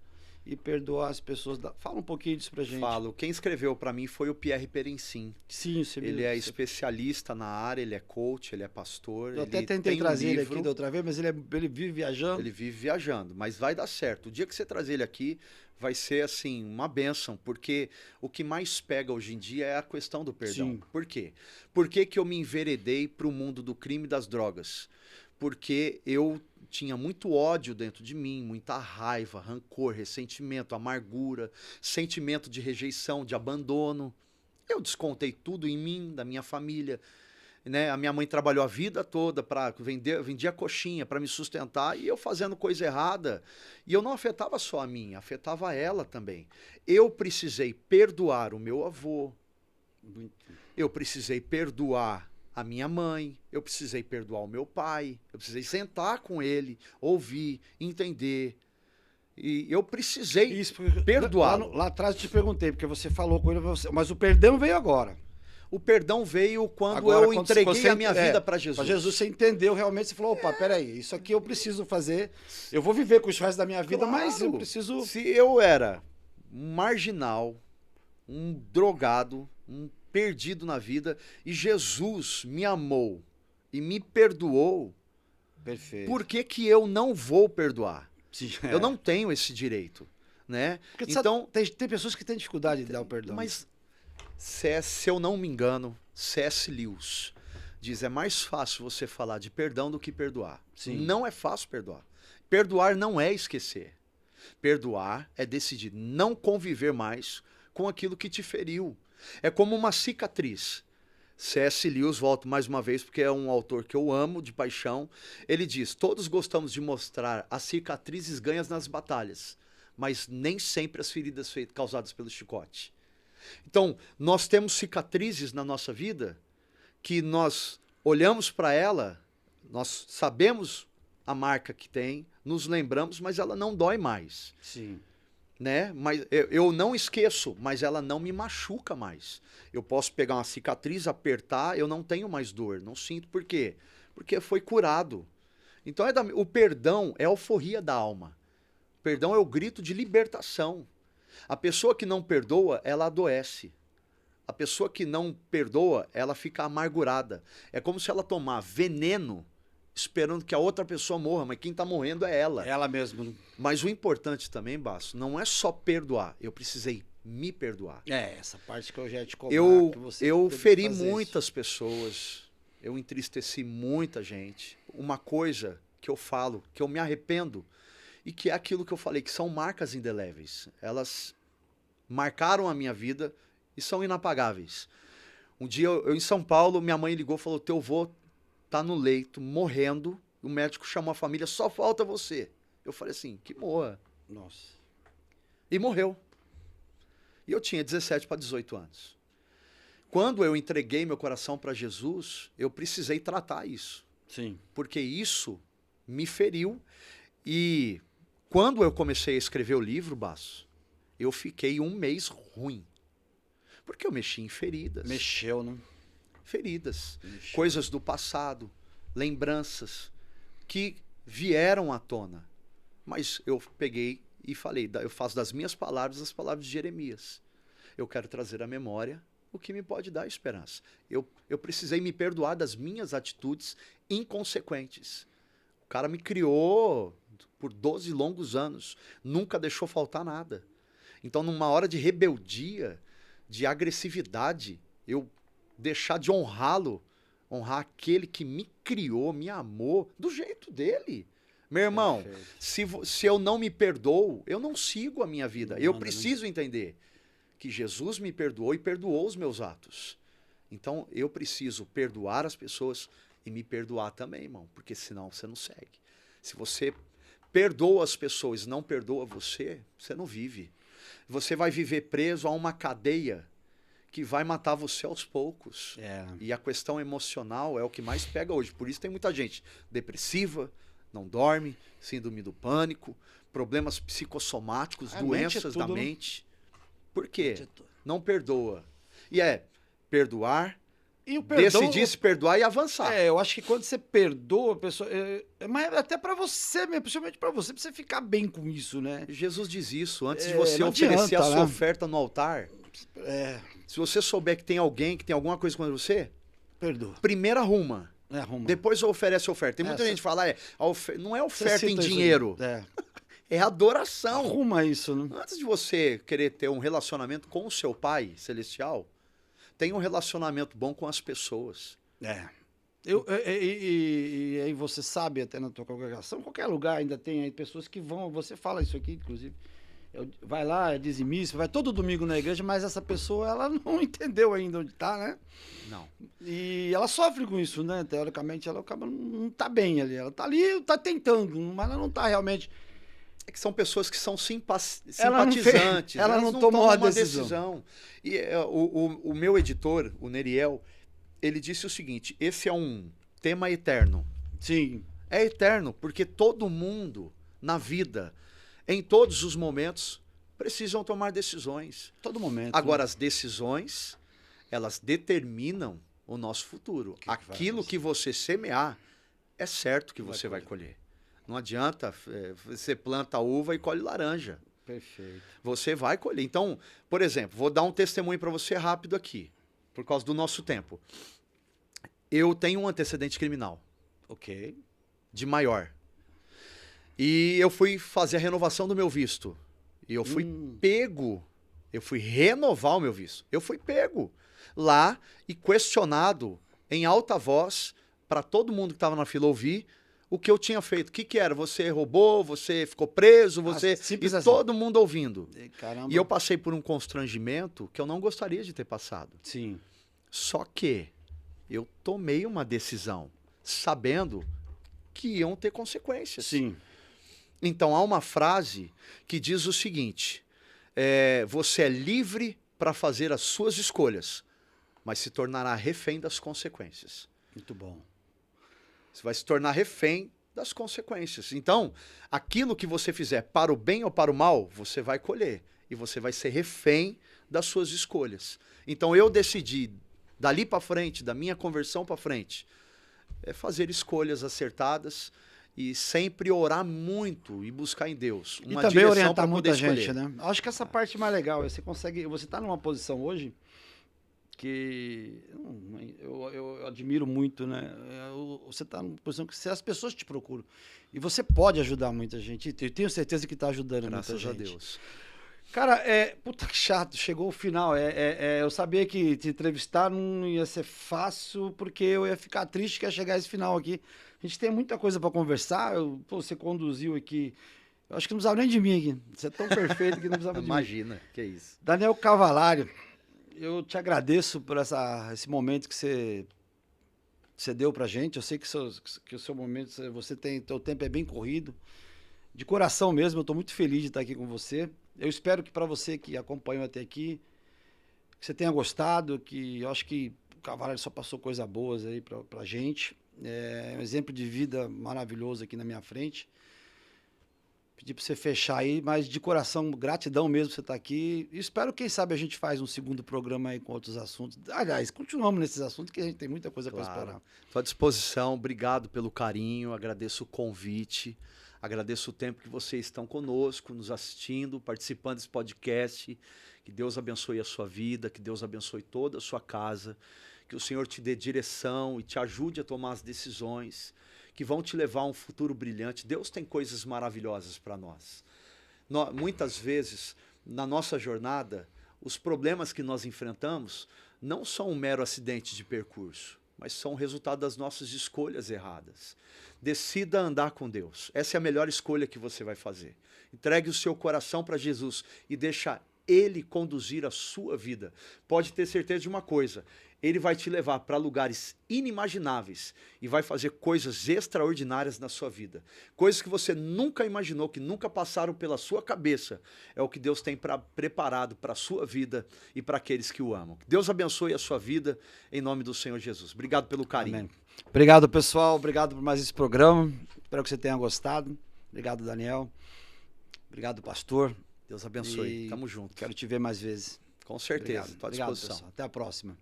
e perdoar as pessoas. Fala um pouquinho disso pra gente. Falo. Quem escreveu para mim foi o Pierre Perencin. Sim, você Ele é especialista na área, ele é coach, ele é pastor. Eu até ele tentei tem trazer ele livro, aqui da outra vez, mas ele vive viajando. Ele vive viajando, mas vai dar certo. O dia que você trazer ele aqui, vai ser assim, uma bênção, porque o que mais pega hoje em dia é a questão do perdão. Sim. Por quê? Por que eu me enveredei para o mundo do crime e das drogas? porque eu tinha muito ódio dentro de mim, muita raiva, rancor, ressentimento, amargura, sentimento de rejeição, de abandono. Eu descontei tudo em mim, da minha família, né? A minha mãe trabalhou a vida toda para vendia coxinha para me sustentar e eu fazendo coisa errada. E eu não afetava só a mim, afetava ela também. Eu precisei perdoar o meu avô. Eu precisei perdoar a minha mãe, eu precisei perdoar o meu pai, eu precisei sentar com ele, ouvir, entender. E eu precisei Isso, perdoá-lo. Lá atrás eu te perguntei, porque você falou com ele, mas o perdão veio agora. O perdão veio quando Agora, eu entreguei você, a minha vida para Jesus. Para Jesus, você entendeu realmente, você falou, opa, peraí, isso aqui eu preciso fazer, eu vou viver com isso o resto da minha vida, mas eu preciso... Se eu era um marginal, um drogado, um perdido na vida, e Jesus me amou e me perdoou, Perfeito. por que que eu não vou perdoar? Sim, Eu não tenho esse direito, né? Porque, então, tem pessoas que têm dificuldade de dar o perdão. mas se eu não me engano, C.S. Lewis diz, é mais fácil você falar de perdão do que perdoar. Sim. Não é fácil perdoar. Perdoar não é esquecer. Perdoar é decidir não conviver mais com aquilo que te feriu. É como uma cicatriz. C.S. Lewis, volto mais uma vez, porque é um autor que eu amo, de paixão. Ele diz, todos gostamos de mostrar as cicatrizes ganhas nas batalhas, mas nem sempre as feridas causadas pelo chicote. Então, nós temos cicatrizes na nossa vida que nós olhamos para ela, nós sabemos a marca que tem, nos lembramos, mas ela não dói mais. Sim. Né? Mas eu não esqueço, mas ela não me machuca mais. Eu posso pegar uma cicatriz, apertar, eu não tenho mais dor, não sinto. Por quê? Porque foi curado. Então o perdão é a alforria da alma. O perdão é o grito de libertação. A pessoa que não perdoa, ela adoece. A pessoa que não perdoa, ela fica amargurada. É como se ela tomar veneno esperando que a outra pessoa morra, mas quem está morrendo é ela. Ela mesma. Mas o importante também, Basso, não é só perdoar. Eu precisei me perdoar. É, essa parte que eu já ia te cobrar. Eu feri muitas pessoas. Eu entristeci muita gente. Uma coisa que eu falo, que eu me arrependo, e que é aquilo que eu falei, que são marcas indeléveis. Elas marcaram a minha vida e são inapagáveis. Um dia, eu em São Paulo, minha mãe ligou e falou, teu avô tá no leito, morrendo, o médico chamou a família, só falta você. Eu falei assim, que morra. Nossa. E morreu. E eu tinha 17 para 18 anos. Quando eu entreguei meu coração para Jesus, eu precisei tratar isso. Sim. Porque isso me feriu. E quando eu comecei a escrever o livro, Basso, eu fiquei um mês ruim. Porque eu mexi em feridas. Mexeu, né? Feridas. Mexeu. Coisas do passado, lembranças que vieram à tona. Mas eu peguei e falei, eu faço das minhas palavras as palavras de Jeremias. Eu quero trazer à memória o que me pode dar esperança. Eu precisei me perdoar das minhas atitudes inconsequentes. O cara me criou por 12 longos anos, nunca deixou faltar nada. Então, numa hora de rebeldia, de agressividade, eu deixar de honrá-lo, honrar aquele que me criou, me amou, do jeito dele. Meu irmão, se eu não me perdoo, eu não sigo a minha vida. Eu preciso entender que Jesus me perdoou e perdoou os meus atos. Então, eu preciso perdoar as pessoas e me perdoar também, irmão, porque senão você não segue. Se você perdoa as pessoas e não perdoa você, você não vive. Você vai viver preso a uma cadeia que vai matar você aos poucos. E a questão emocional é o que mais pega hoje. Por isso tem muita gente depressiva, não dorme, síndrome do pânico, problemas psicossomáticos, doenças da mente. Por quê? Não perdoa. E perdoar, e o perdão, decidir se perdoar e avançar. Eu acho que quando você perdoa a pessoa, mas até pra você mesmo, principalmente pra você ficar bem com isso, né? Jesus diz isso, antes de você oferecer a sua oferta no altar. Se você souber que tem alguém que tem alguma coisa contra você, perdoa. Primeiro arruma. Depois oferece a oferta. Tem muita gente que fala, não é oferta em dinheiro. É adoração. Arruma isso, né? Antes de você querer ter um relacionamento com o seu Pai Celestial, tenha um relacionamento bom com as pessoas. E aí você sabe, até na tua congregação, qualquer lugar ainda tem aí pessoas que vão, você fala isso aqui, inclusive, vai lá, é dizimista, vai todo domingo na igreja, mas essa pessoa, ela não entendeu ainda onde está, né? Não. E ela sofre com isso, né? Teoricamente, ela acaba não tá bem ali. Ela tá ali, tá tentando, mas ela não tá realmente... É que são pessoas que são Ela não fez- simpatizantes. ela elas não tomou a uma decisão. E o meu editor, o Neriel, ele disse o seguinte: esse é um tema eterno. Sim, É eterno, porque todo mundo, na vida, em todos os momentos, precisam tomar decisões. todo momento. Agora, né? as decisões, elas determinam o nosso futuro. Que vai Aquilo acontecer? que você semear, é certo que Vai você vai colher. colher. Não adianta, você planta uva e colhe laranja. Perfeito. Você vai colher. Então, por exemplo, vou dar um testemunho para você rápido aqui, por causa do nosso tempo. Eu tenho um antecedente criminal, Ok. de maior. E eu fui fazer a renovação do meu visto. E eu fui pego. Eu fui renovar o meu visto. Eu fui pego lá e questionado em alta voz para todo mundo que estava na fila ouvir o que eu tinha feito. O que que era? Você roubou, você ficou preso, você... simples e assim. todo mundo ouvindo. Caramba. E eu passei por um constrangimento que eu não gostaria de ter passado. Sim. Só que eu tomei uma decisão sabendo que iam ter consequências. Sim. Então há uma frase que diz o seguinte: você é livre para fazer as suas escolhas, mas se tornará refém das consequências. Muito bom. Você vai se tornar refém das consequências. Então, aquilo que você fizer para o bem ou para o mal, você vai colher. E você vai ser refém das suas escolhas. Então, eu decidi, dali para frente, da minha conversão para frente, fazer escolhas acertadas e sempre orar muito e buscar em Deus uma E também direção orientar para muita poder escolher. gente, né? Acho que essa parte mais legal, você tá numa posição hoje que eu admiro muito, né? Você tá numa posição que as pessoas te procuram e você pode ajudar muita gente. E eu tenho certeza que tá ajudando Graças muita a gente. Deus. Cara, puta que chato, chegou o final. Eu sabia que te entrevistar não ia ser fácil, porque eu ia ficar triste que ia chegar esse final aqui. A gente tem muita coisa para conversar. Você conduziu aqui. Eu acho que não precisava nem de mim aqui. Você é tão perfeito que não precisava de mim. Imagina, que é isso. Daniel Cavalário, eu te agradeço por esse momento que você deu pra gente. Eu sei que o seu momento, teu tempo é bem corrido. De coração mesmo, eu estou muito feliz de estar aqui com você. Eu espero que para você que acompanhou até aqui, que você tenha gostado, que eu acho que o Cavalário só passou coisas boas aí pra gente. É um exemplo de vida maravilhoso aqui na minha frente. Pedir para você fechar aí, mas de coração, gratidão mesmo por você estar aqui. E espero, quem sabe, a gente faz um segundo programa aí com outros assuntos. Aliás, continuamos nesses assuntos, que a gente tem muita coisa para explorar. Estou à disposição, obrigado pelo carinho, agradeço o convite, agradeço o tempo que vocês estão conosco, nos assistindo, participando desse podcast. Que Deus abençoe a sua vida, que Deus abençoe toda a sua casa, que o Senhor te dê direção e te ajude a tomar as decisões que vão te levar a um futuro brilhante. Deus tem coisas maravilhosas para nós. Muitas vezes, na nossa jornada, os problemas que nós enfrentamos não são um mero acidente de percurso, mas são o resultado das nossas escolhas erradas. Decida andar com Deus. Essa é a melhor escolha que você vai fazer. Entregue o seu coração para Jesus e deixa Ele conduzir a sua vida. Pode ter certeza de uma coisa: Ele vai te levar para lugares inimagináveis e vai fazer coisas extraordinárias na sua vida. Coisas que você nunca imaginou, que nunca passaram pela sua cabeça. É o que Deus tem preparado para a sua vida e para aqueles que o amam. Que Deus abençoe a sua vida em nome do Senhor Jesus. Obrigado pelo carinho. Amém. Obrigado, pessoal. Obrigado por mais esse programa. Espero que você tenha gostado. Obrigado, Daniel. Obrigado, pastor. Deus abençoe. E Tamo junto. Quero te ver mais vezes. Com certeza. Estou à Obrigado, disposição. pessoal. Até a próxima.